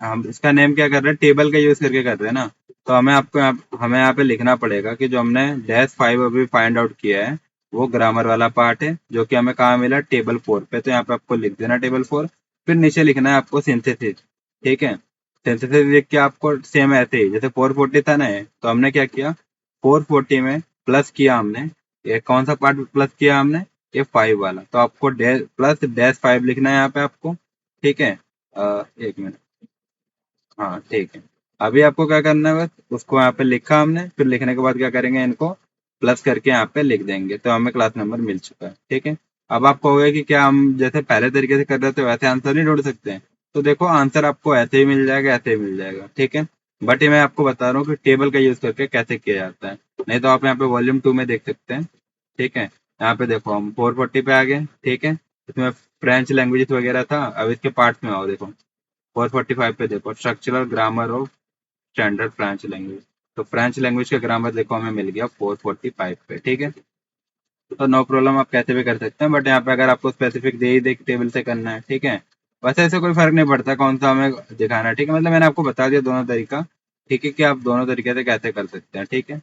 हम इसका नेम क्या कर रहे हैं, टेबल का यूज करके कर रहे हैं ना। तो हमें यहाँ पे लिखना पड़ेगा कि जो हमने -5 अभी फाइंड आउट किया है, वो ग्रामर वाला पार्ट है, जो कि हमें कहाँ मिला, टेबल 4 पे। तो यहाँ पे आपको लिख देना टेबल 4, फिर नीचे लिखना है आपको सिंथेसिस, ठीक है। सिंथेसिस लिख के आपको सेम ऐसे ही जैसे 440 था ना ये, तो हमने क्या किया, 440 में प्लस किया हमने, ये कौन सा पार्ट प्लस किया हमने, ये 5 वाला। तो आपको प्लस -5 लिखना है यहाँ पे आपको, ठीक है। एक मिनट, हाँ ठीक है। अभी आपको क्या करना है, बस उसको यहाँ पे लिखा हमने, फिर लिखने के बाद क्या करेंगे, इनको प्लस करके यहाँ पे लिख देंगे, तो हमें क्लास नंबर मिल चुका है, ठीक है। अब आप कहोगे कि क्या हम जैसे पहले तरीके से कर रहे थे वैसे आंसर नहीं ढूंढ सकते हैं। तो देखो आंसर आपको ऐसे ही मिल जाएगा, ऐसे ही मिल जाएगा, ठीक है। बट ये मैं आपको बता रहा हूँ कि टेबल का यूज करके कैसे किया जाता है। नहीं तो आप यहाँ पे वॉल्यूम 2 में देख सकते हैं, ठीक है। यहाँ पे देखो हम 440 पे आ गए, ठीक है। इसमें फ्रेंच लैंग्वेज वगैरह था, अब इसके पार्ट्स में आओ देखो, 445 पे देखो structural grammar of standard French language. तो फ्रेंच लैंग्वेज का ग्रामर देखो हमें मिल गया 445 पे, ठीक है। तो नो प्रॉब्लम, आप कैसे भी कर सकते हैं, बट यहाँ पे अगर आपको स्पेसिफिक दे ही दे टेबल से करना है, ठीक है। वैसे ऐसे कोई फर्क नहीं पड़ता कौन सा हमें दिखाना है, ठीक है। मतलब मैंने आपको बता दिया दोनों तरीका, ठीक है, कि आप दोनों तरीके से कैसे कर सकते हैं, ठीक है।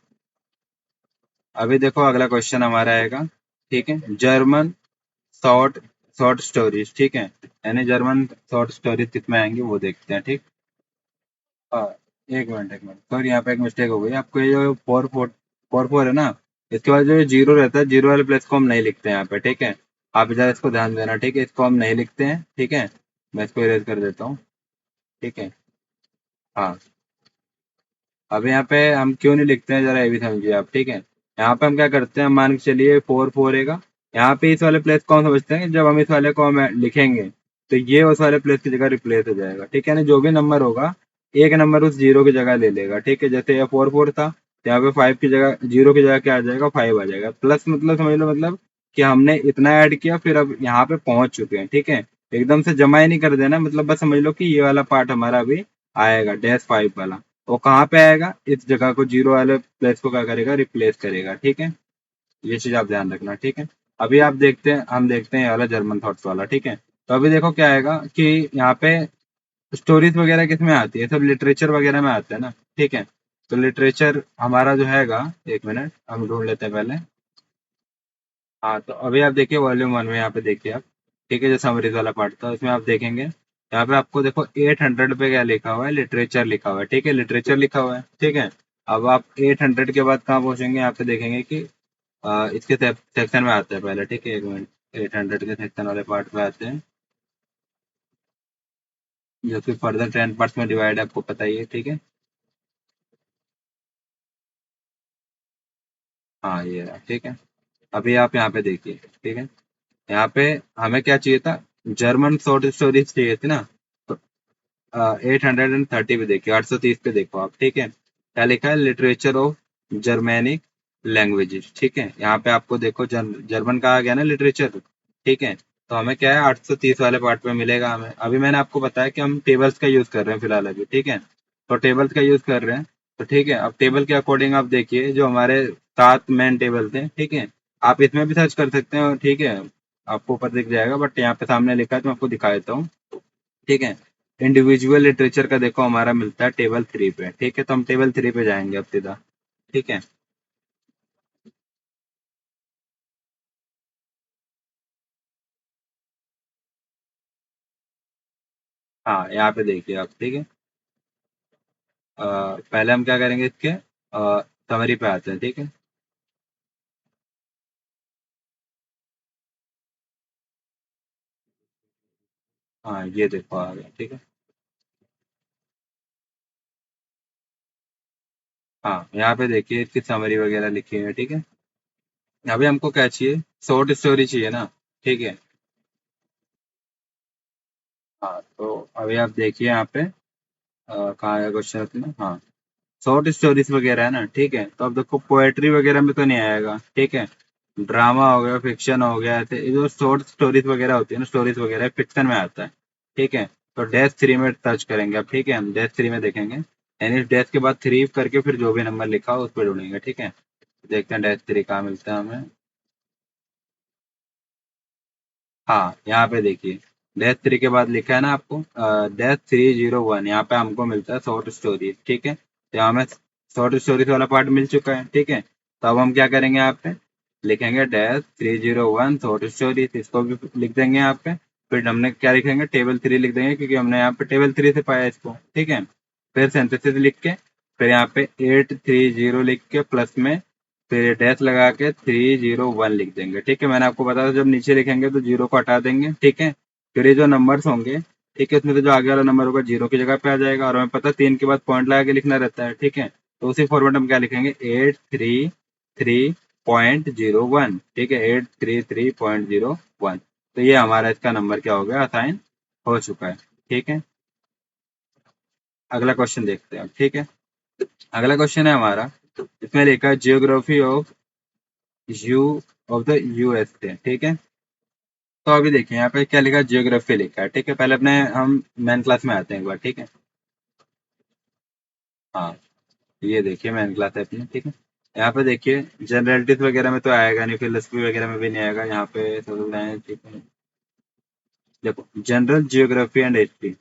अभी देखो अगला क्वेश्चन हमारा आएगा, ठीक है, जर्मन शॉर्ट शॉर्ट स्टोरीज, ठीक है। यानी जर्मन शॉर्ट स्टोरीज कितने आएंगे वो देखते हैं, ठीक। हाँ, एक मिनट सॉरी, यहाँ पे एक मिस्टेक हो गई। आपको ये जो फोर फोर है ना, इसके बाद जो ये जीरो रहता है, जीरो वाले प्लेस को हम नहीं लिखते हैं यहाँ पे, ठीक है। आप जरा इसको ध्यान देना, ठीक है, इसको हम नहीं लिखते हैं, ठीक है। मैं इसको इरेज कर देता हूँ, ठीक है। हाँ, अब यहाँ पे हम क्यों नहीं लिखते हैं, जरा ये भी समझिए आप, ठीक है। यहाँ पे हम क्या करते हैं, मान के चलिए 4 4 यहाँ पे इस वाले प्लेस को हम समझते हैं कि जब हम इस वाले को हम लिखेंगे, तो ये उस वाले प्लेस की जगह रिप्लेस हो जाएगा, ठीक है ना। जो भी नंबर होगा, एक नंबर उस जीरो की जगह ले लेगा, ठीक है। जैसे ये 4 4 था, तो यहाँ पे 5 की जगह, जीरो की जगह क्या आ जाएगा, 5 आ जाएगा। प्लस मतलब समझ लो, मतलब कि हमने इतना ऐड किया, फिर अब यहाँ पे पहुंच चुके हैं, ठीक है। एकदम से जमा ही नहीं कर देना, मतलब बस समझ लो कि ये वाला पार्ट हमारा अभी आएगा, -5 वाला। वो कहाँ पे आएगा, इस जगह को, जीरो वाले प्लेस को क्या करेगा, रिप्लेस करेगा, ठीक है। ये चीज आप ध्यान रखना, ठीक है। अभी आप देखते हैं, हम देखते हैं ये वाला जर्मन थॉट्स वाला, ठीक है। तो अभी देखो क्या आएगा कि यहाँ पे स्टोरीज वगैरह किस में आती है, सब लिटरेचर वगैरह में आते हैं ना, ठीक है। तो लिटरेचर हमारा जो हैगा, एक मिनट हम ढूंढ लेते हैं पहले। हाँ, तो अभी आप देखिए वॉल्यूम 1 में, यहाँ पे देखिए आप, ठीक है, जो समरीज वाला पार्ट था उसमें आप देखेंगे, यहाँ पे आपको देखो 800 पे क्या लिखा हुआ है, लिटरेचर लिखा हुआ है, ठीक है, लिटरेचर लिखा हुआ है, ठीक है। अब आप 800 के बाद कहाँ पहुंचेंगे, यहाँ पे देखेंगे कि इसके सेक्शन में आता है पहले, ठीक है, एक मिनट। 800 के सेक्शन वाले पार्ट पे आते हैं, जो कि फर्दर 10 पार्ट्स में डिवाइड है, आपको पता ही है, ठीक है। हाँ ये रहा, ठीक है। अभी आप यहाँ पे देखिए, ठीक है। यहाँ पे हमें क्या चाहिए था, जर्मन शॉर्ट स्टोरीज चाहिए थी ना। तो 830 पे देखिए, 830 पे देखो आप, ठीक है। क्या लिखा है, लिटरेचर ऑफ जर्मेनिक लैंग्वेजेस, ठीक है। यहाँ पे आपको देखो जर्मन का आ गया ना लिटरेचर, ठीक है। तो हमें क्या है, 830 वाले पार्ट में मिलेगा हमें। अभी मैंने आपको बताया कि हम टेबल्स का यूज कर रहे हैं फिलहाल अभी, ठीक है। तो टेबल्स का यूज कर रहे हैं, तो ठीक है। अब टेबल के अकॉर्डिंग आप देखिए, जो हमारे 7 मेन टेबल थे, ठीक है। आप इसमें भी सर्च कर सकते हो, ठीक है। आपको ऊपर दिख जाएगा, बट यहाँ पे सामने लिखा है तो मैं आपको दिखा देता हूँ, ठीक है। इंडिविजुअल लिटरेचर का देखो हमारा मिलता है टेबल 3 पे, ठीक है। तो हम टेबल 3 पे जाएंगे अब सीधा, ठीक है। हाँ यहाँ पे देखिए आप, ठीक है। पहले हम क्या करेंगे, इसके समरी पे आते हैं, ठीक है। हाँ ये देखो आ गया, ठीक है। हाँ यहाँ पे देखिए इसकी समरी वगैरह लिखी है, ठीक है। अभी हमको क्या चाहिए, शॉर्ट स्टोरी चाहिए ना, ठीक है। हाँ तो अभी आप देखिए यहाँ पे, कहाँ है क्वेश्चन अपना, हाँ। शॉर्ट स्टोरीज वगैरह है ना, ठीक है। तो अब देखो पोएट्री वगैरह में तो नहीं आएगा, ठीक है। ड्रामा हो गया, फिक्शन हो गया, ऐसे ये जो शॉर्ट स्टोरीज वगैरह होती है ना, स्टोरीज वगैरह फिक्शन में आता है, ठीक है। तो डैश 3 में सर्च करेंगे अब, ठीक है। हम डैश 3 में देखेंगे, यानी डैश के बाद 3 करके फिर जो भी नंबर लिखा हो उस पर ढूंढेंगे, ठीक है। देखते हैं डैश 3 कहाँ मिलता है हमें। हाँ यहाँ पे देखिए, डैश 3 के बाद लिखा है ना आपको, -301, यहाँ पे हमको मिलता है शॉर्ट स्टोरी, ठीक है। तो यहाँ हमें शॉर्ट स्टोरीज वाला पार्ट मिल चुका है, ठीक है। तो अब हम क्या करेंगे, यहाँ पे लिखेंगे -301 शॉर्ट स्टोरीज, इसको भी लिख देंगे यहाँ पे। फिर हमने क्या लिखेंगे, टेबल 3 लिख देंगे, क्योंकि हमने यहाँ पे टेबल 3 से पाया इसको, ठीक है। फिर सिंथेसिस लिख के, फिर यहाँ पे 830 लिख के प्लस में, फिर डैश लगा के 301 लिख देंगे, ठीक है। मैंने आपको बताया था, जब नीचे लिखेंगे तो जीरो को हटा देंगे, ठीक है। फिर ये जो नंबर्स होंगे, ठीक है, इसमें से जो आगे वाला नंबर होगा जीरो की जगह पे आ जाएगा, और हमें पता है 3 के बाद पॉइंट लगा के लिखना रहता है, ठीक है। तो उसी फॉर्मेट में क्या लिखेंगे, 833.01, ठीक है, 833.01। तो ये हमारा इसका नंबर क्या हो गया, असाइन हो चुका है, ठीक है। अगला क्वेश्चन देखते हैं, ठीक है। अगला क्वेश्चन है हमारा, इसमें लिखा है geography of you of the USA, ठीक है। तो अभी देखिए यहाँ पे क्या लिखा है, जियोग्राफी लिखा है, ठीक है। पहले अपने हम मैन क्लास में आते हैं एक बार, ठीक है। हाँ ये देखिए मैन क्लास है अपनी, ठीक है। यहाँ पे देखिए जनरलिटीज वगैरह में तो आएगा नहीं, फिलोसफी वगैरह में भी नहीं आएगा, यहाँ पे सब लोग आए हैं, ठीक है। देखो general geography and history,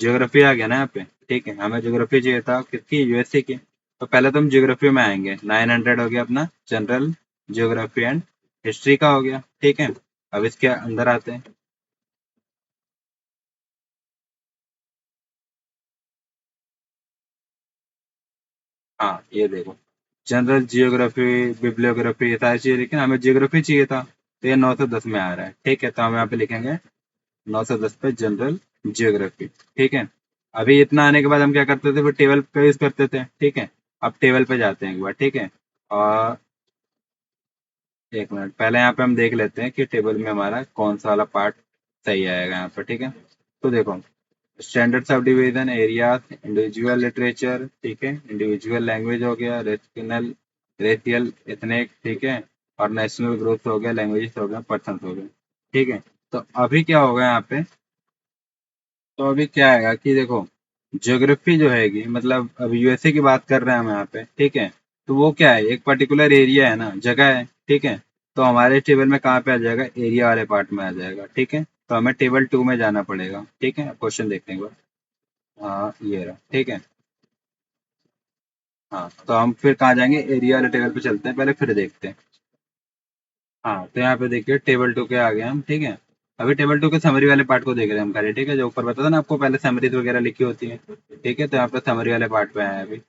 geography आ गया ना यहाँ पे, ठीक है। हमें जियोग्राफी चाहिए था किसकी, यूएसए की। तो पहले तो हम जियोग्राफी में आएंगे, 900 हो गया अपना जनरल जियोग्राफी एंड हिस्ट्री का हो गया, ठीक है। अब इसके अंदर आते हैं। हाँ ये देखो, जनरल जियोग्राफी, बिब्लियोग्राफी, ये सारी चीजें, लेकिन हमें जियोग्राफी चाहिए था, तो ये 910 में आ रहा है, ठीक है। तो हम यहाँ पे लिखेंगे 910 पे जनरल जियोग्राफी, ठीक है। अभी इतना आने के बाद हम क्या करते थे, फिर टेबल का यूज करते थे, ठीक है। अब टेबल पे जाते हैं एक बार, ठीक है। और एक मिनट पहले यहाँ पे हम देख लेते हैं कि टेबल में हमारा कौन सा वाला पार्ट सही आएगा यहाँ पे, ठीक है। तो देखो, standard sub division, area, individual literature, ठीक है, इंडिविजुअल लैंग्वेज हो गया, रेशनल, रेशियल एथनिक, ठीक है, और नेशनल ग्रुप हो गया, लैंग्वेजेस हो गया, पर्सन हो गए, ठीक है। तो अभी क्या होगा यहाँ पे, तो अभी क्या आएगा कि देखो, ज्योग्राफी जो हैगी, मतलब अब यूएसए की बात कर रहे हैं हम यहाँ पे, ठीक है। तो वो क्या है, एक पर्टिकुलर एरिया है ना, जगह है, ठीक है। तो हमारे टेबल में कहाँ पे आ जाएगा, एरिया वाले पार्ट में आ जाएगा, ठीक है। तो हमें टेबल 2 में जाना पड़ेगा, ठीक है। क्वेश्चन देखते हैं एक बार। हाँ ये रहा, ठीक है। हाँ तो हम फिर कहाँ जाएंगे, एरिया वाले टेबल पे चलते हैं पहले, फिर देखते हैं। हाँ तो यहाँ पे देखिए टेबल 2 के आ गए हम, ठीक है। अभी टेबल 2 के समरी वाले पार्ट को देख रहे हैं हम खाली, ठीक है। जो ऊपर बता था ना आपको, पहले समरीज वगैरह लिखी होती है, ठीक है। तो यहाँ पे समरी वाले पार्ट पे आए हैं अभी।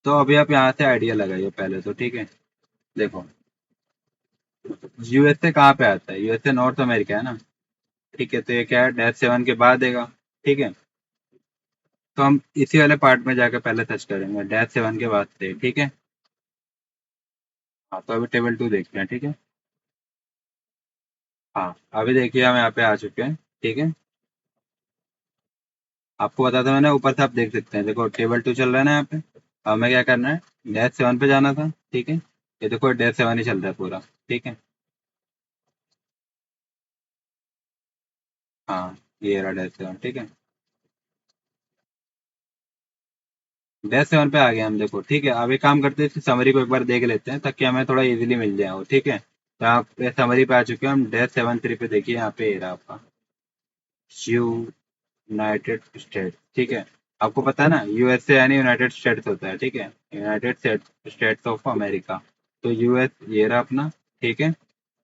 तो अभी आप यहाँ से आइडिया लगाइए पहले तो, ठीक है। देखो यूएसए कहाँ पे आता है? यूएसए नॉर्थ अमेरिका है ना। ठीक है, तो ये क्या है, -7 के बाद देगा। ठीक है, तो हम इसी वाले पार्ट में जाकर पहले सर्च करेंगे -7 के बाद से। ठीक है। हाँ, तो अभी टेबल 2 देखते हैं। ठीक है। हाँ, अभी देखिए हम यहाँ पे आ चुके हैं। ठीक है, आपको बताया था मैंने, ऊपर से आप देख सकते हैं, देखो टेबल 2 चल रहा है ना यहाँ पे। हमें क्या करना है, -7 पे जाना था। ठीक है, ये देखो -7 ही चल रहा है पूरा। ठीक है। हाँ, ये रहा -7। ठीक है, -7 पे आ गए हम, देखो। ठीक है, अब एक काम करते हैं, इसकी समरी को एक बार देख लेते हैं ताकि हमें थोड़ा इजीली मिल जाए वो। ठीक है, तो आप समरी पे आ चुके हैं हम। -7 3 पे देखिए, यहाँ पे ये रहा आपका यूनाइटेड स्टेट। ठीक है, आपको पता है ना, यूएसए यानी यूनाइटेड स्टेट्स होता है। ठीक है, यूनाइटेड स्टेट्स ऑफ अमेरिका। तो यूएस ये रहा अपना। ठीक है,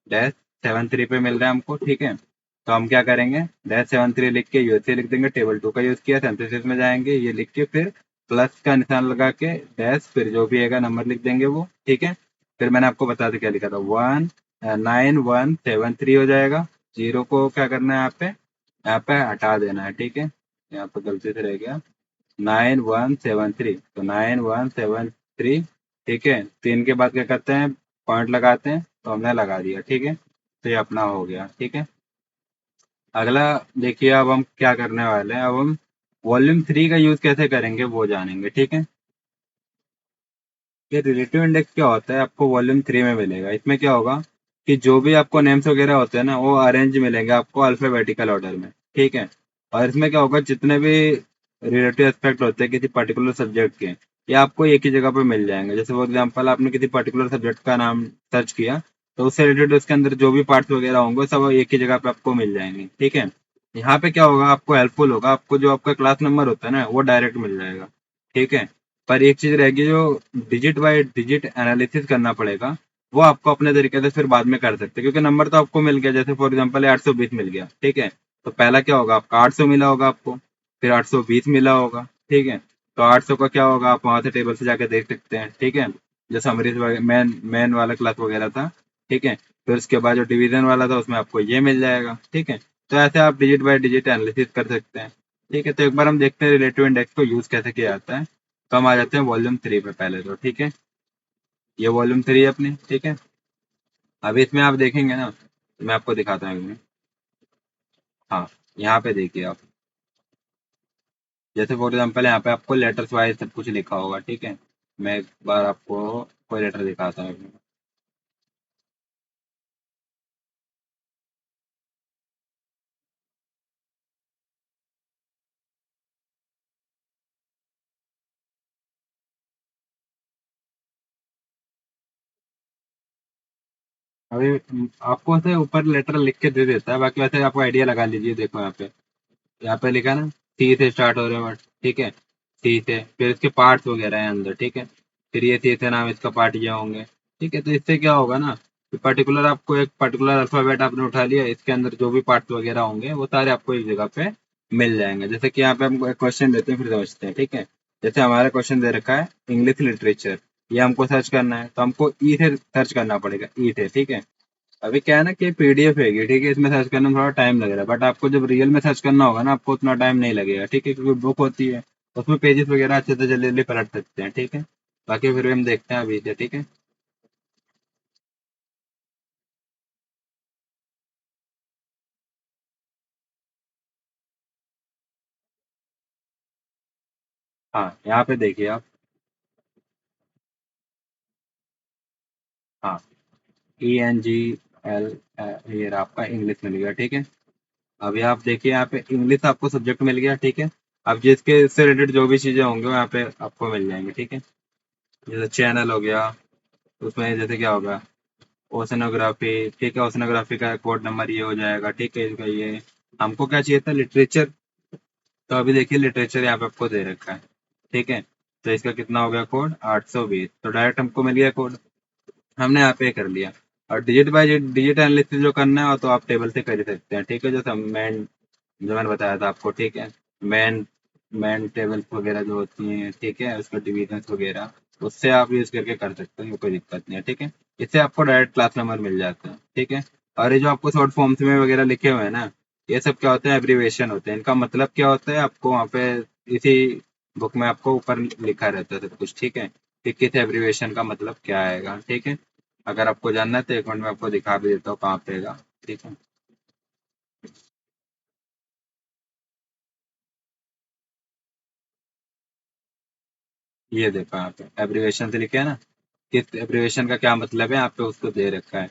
-7 3 पे मिल रहा है हमको। ठीक है, तो हम क्या करेंगे, -7 3 लिख के यूएसए लिख देंगे, टेबल 2 का यूज किया, सिंथेसिस में जाएंगे, ये लिख के फिर प्लस का निशान लगा के डैश, फिर जो भी आएगा नंबर लिख देंगे वो। ठीक है, फिर मैंने आपको बता दिया क्या लिखा था, 19173 हो जाएगा। जीरो को क्या करना है, यहाँ पे हटा देना है। ठीक है, यहाँ पे गलती से रह गया, 9173, तो 9173। ठीक है, 3 के बाद क्या करते हैं, पॉइंट लगाते हैं, तो हमने लगा दिया। ठीक है, तो ये अपना हो गया। ठीक है, अगला देखिए, अब हम क्या करने वाले हैं, अब हम वॉल्यूम 3 का यूज कैसे करेंगे वो जानेंगे। ठीक है, ये रिलेटिव इंडेक्स क्या होता है, आपको वॉल्यूम 3 में मिलेगा। इसमें क्या होगा कि जो भी आपको नेम्स वगैरह होते हैं ना, वो अरेंज मिलेंगे आपको अल्फाबेटिकल ऑर्डर में। ठीक है, और इसमें क्या होगा, जितने भी रिलेटिव एस्पेक्ट होते हैं किसी पर्टिकुलर सब्जेक्ट के, ये आपको एक ही जगह पे मिल जाएंगे। जैसे फॉर एग्जांपल, आपने किसी पर्टिकुलर सब्जेक्ट का नाम सर्च किया, तो उससे रिलेटेड उसके अंदर जो भी पार्ट्स वगैरह होंगे सब एक ही जगह पे आपको मिल जाएंगे। ठीक है, यहाँ पे क्या होगा, आपको हेल्पफुल होगा, आपको जो आपका क्लास नंबर होता है ना, वो डायरेक्ट मिल जाएगा। ठीक है, पर एक चीज रहेगी, जो डिजिट बाय डिजिट एनालिसिस करना पड़ेगा, वो आपको अपने तरीके से फिर बाद में कर सकते हैं, क्योंकि नंबर तो आपको मिल गया। जैसे फॉर एग्जांपल 820 मिल गया। ठीक है, तो पहला क्या होगा, आपका 800 मिला होगा आपको, फिर 820 मिला होगा। ठीक है, तो 800 का क्या होगा, आप वहां से टेबल से जाके देख सकते हैं। ठीक है, जो समरीज मेन मेन वाला क्लास वगैरह था। ठीक है, फिर उसके बाद जो डिवीजन वाला था, उसमें आपको ये मिल जाएगा। ठीक है, तो ऐसे आप डिजिट बाय डिजिट एनालिसिस कर सकते हैं। ठीक है, तो एक बार हम देखते हैं रिलेटिव इंडेक्स को यूज कैसे किया जाता है। तो हम आ जाते हैं वॉल्यूम 3 पे पहले तो। ठीक है, ये वॉल्यूम 3 है अपनी। ठीक है, अभी इसमें आप देखेंगे ना, तो मैं आपको दिखाता हूँ एक मिनट। हाँ, यहाँ पे देखिए आप, जैसे फॉर एग्जांपल यहाँ पे आपको लेटर्स वाइज सब कुछ लिखा होगा। ठीक है, मैं एक बार आपको कोई लेटर दिखाता हूँ। अभी आपको ऐसे ऊपर लेटर लिख के दे देता है, बाकी वैसे आपको आइडिया लगा लीजिए। देखो यहाँ पे लिखा ना, सी से स्टार्ट हो रहे हैं वर्ड। ठीक है, सी से, फिर इसके पार्ट्स वगैरह हैं अंदर। ठीक है, फिर ये सी से नाम इसका पार्ट ये होंगे। ठीक है, तो इससे क्या होगा ना, कि पर्टिकुलर आपको एक पर्टिकुलर अल्फाबेट आपने उठा लिया, इसके अंदर जो भी पार्ट्स वगैरह होंगे वो सारे आपको एक जगह पे मिल जाएंगे। जैसे कि यहाँ पे हम एक क्वेश्चन देते हैं, फिर समझते हैं। ठीक है, जैसे हमारा क्वेश्चन दे रखा है इंग्लिश लिटरेचर, ये हमको सर्च करना है, तो हमको ई से सर्च करना पड़ेगा, ई से। ठीक है, अभी क्या है ना कि पीडीएफ है। ठीक है, इसमें सर्च करने में थोड़ा टाइम लग रहा है, बट आपको जब रियल में सर्च करना होगा ना, आपको उतना टाइम नहीं लगेगा। ठीक है, क्योंकि बुक होती है, उसमें पेजेस वगैरह अच्छे से जल्दी जल्दी पलट सकते हैं। ठीक है, बाकी फिर भी हम देखते हैं अभी से। ठीक है, हाँ, यहाँ पे देखिए आप। हाँ, ENGL, ये रहा आपका इंग्लिश मिल गया। ठीक है, अभी आप देखिए यहाँ पे इंग्लिश आपको सब्जेक्ट मिल गया। ठीक है, अब जिसके इससे रिलेटेड जो भी चीजें होंगे वो यहाँ पे आपको मिल जाएंगे। ठीक है, जैसे चैनल हो गया, उसमें जैसे क्या होगा, ओशनोग्राफी। ठीक है, ओशनोग्राफी का कोड नंबर ये हो जाएगा। ठीक है, इसका ये हमको क्या चाहिए था, लिटरेचर। तो अभी देखिए लिटरेचर यहाँ पे आपको दे रखा है। ठीक है, तो इसका कितना हो गया कोड, 820, तो डायरेक्ट हमको मिल गया कोड, हमने यहाँ पे कर लिया। और डिजिट बाय डिजिट एनालिसिस जो करना है वो तो आप टेबल से कर ही सकते हैं। ठीक है, जो मेन, जो मैंने बताया था आपको। ठीक है, मेन मेन टेबल्स वगैरह जो होती हैं, ठीक है, उसका डिविजन वगैरह, उससे आप यूज करके कर सकते हैं, कोई दिक्कत नहीं है। ठीक है, इससे आपको डायरेक्ट क्लास नंबर मिल जाता है, ठीक है। और ये जो आपको शॉर्ट फॉर्म्स में वगैरह लिखे हुए हैं ना, ये सब क्या होते हैं, एब्रीविएशन होते हैं। इनका मतलब क्या होता है आपको वहाँ पे इसी बुक में आपको ऊपर लिखा रहता है सब कुछ, ठीक है, कि किस एब्रीविएशन का मतलब क्या आएगा, ठीक है। अगर आपको जानना है तो एक मिनट में आपको दिखा भी देता हूँ कहाँ पे आएगा, ठीक है। ये देखो यहाँ पे एब्रीविएशन से लिखे है ना, किस एब्रीविएशन का क्या मतलब है यहाँ पे उसको दे रखा है।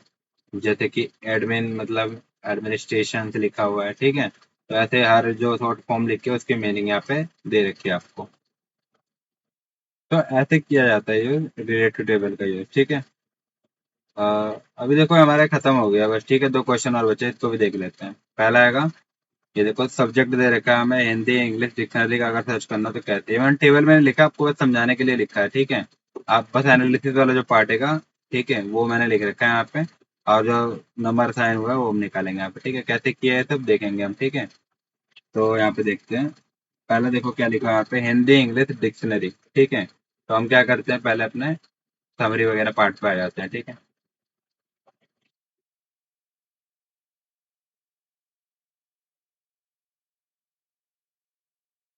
जैसे कि एडमिन मतलब एडमिनिस्ट्रेशन से लिखा हुआ है, ठीक है। तो ऐसे हर जो शॉर्ट फॉर्म लिखे उसकी मीनिंग यहाँ पे दे रखी है आपको। तो ऐसे किया जाता है यूज रिलेटेड टेबल का यूज, ठीक है। अ, अभी देखो हमारा खत्म हो गया बस, ठीक है। दो क्वेश्चन और बचे, इसको भी देख लेते हैं। पहला आएगा, ये देखो सब्जेक्ट दे रखा है हमें हिंदी इंग्लिश डिक्शनरी का अगर सर्च करना तो कहते हैं। इवन टेबल में लिखा है, आपको बस समझाने के लिए लिखा है, ठीक है। आप बस एनालिसिस वाला जो पार्ट है, ठीक है, वो मैंने लिख रखा है यहाँ पे। और जो नंबर साइन हुआ है वो हम निकालेंगे यहाँ पे, ठीक है। कैसे किया है सब देखेंगे हम, ठीक है। तो यहाँ पे देखते हैं। पहले देखो क्या लिखा है यहाँ पे, हिंदी इंग्लिश डिक्शनरी, ठीक है। तो हम क्या करते हैं, पहले अपने समरी वगैरह पार्ट पे आ जाते हैं, ठीक है।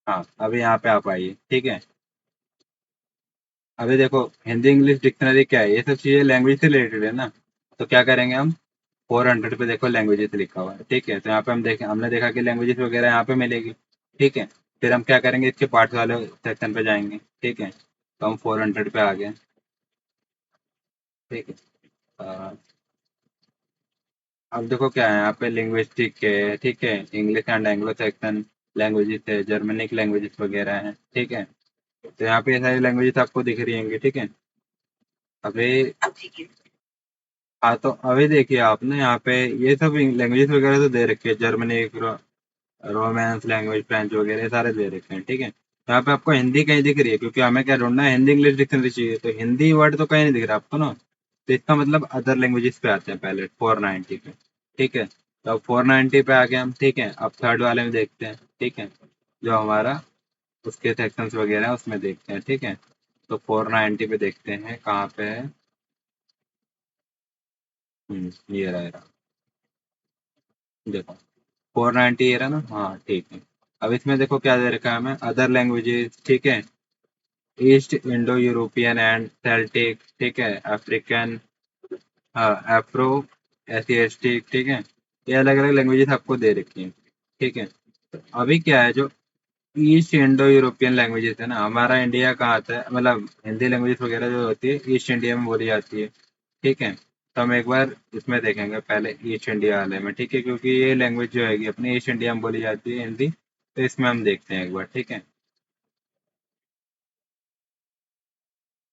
हाँ, अभी यहाँ पे आप आइए, ठीक है। अभी देखो हिंदी इंग्लिश डिक्शनरी क्या है, ये सब चीजें लैंग्वेज से रिलेटेड है ना। तो क्या करेंगे हम, 400 पे देखो लैंग्वेजेस लिखा हुआ है, ठीक है। तो यहाँ पे हम देखें, हमने देखा कि लैंग्वेजेस वगैरह यहाँ पे मिलेगी, ठीक है। फिर हम क्या करेंगे, इसके पार्ट्स वाले सेक्शन पे जाएंगे, ठीक है। तो हम 400 पे आ गए, ठीक है। अ, अब देखो क्या है यहाँ पे, लिंग्विस्टिक है, ठीक है, English and Anglo Saxon languages है, जर्मनिक लैंग्वेजेस वगैरह हैं, ठीक है। तो यहाँ पे ये सारी लैंग्वेजेस आपको दिख रही होंगी, ठीक है। अभी हाँ, तो अभी देखिए आपने यहाँ पे ये सब लैंग्वेजेस वगैरह तो दे रखी है, जर्मनिक, रोमांस लैंग्वेज, फ्रेंच वगैरह ये सारे दे रखे हैं, ठीक है। यहाँ पे आपको हिंदी कहीं दिख रही है, क्योंकि हमें क्या ढूंढना है, हिंदी इंग्लिश डिक्शनरी चाहिए, तो हिंदी वर्ड तो कहीं नहीं दिख रहा आपको ना। तो इसका मतलब अदर लैंग्वेजेस पे आते हैं पहले 490 पे, ठीक है। तो अब 490 पे आ गए हम, ठीक है। अब थर्ड वाले में देखते हैं, ठीक है, जो हमारा उसके सेक्शंस वगैरह है उसमें देखते हैं, ठीक है। तो 490 पे देखते हैं कहाँ पे है। ये रहा देखो, 490 ये रहा ना, हाँ ठीक है। अब इसमें देखो क्या दे रखा है हमें, अदर लैंग्वेजेस, ठीक है, east Indo European and Celtic, ठीक है, अफ्रीकन, अफ्रो, एशियाटिक, ठीक है। ये अलग अलग लैंग्वेजेस आपको दे रखी हैं, ठीक है। तो अभी क्या है, जो ईस्ट इंडो यूरोपियन लैंग्वेजेस है ना, हमारा इंडिया कहाँ आता है, मतलब हिंदी लैंग्वेजेस वगैरह जो होती है ईस्ट इंडिया में बोली जाती है, ठीक है। तो हम एक बार इसमें देखेंगे पहले ईस्ट इंडिया वाले में, ठीक है, क्योंकि ये लैंग्वेज जो है अपनी ईस्ट इंडिया में बोली जाती है हिंदी। तो इसमें हम देखते हैं एक बार, ठीक है।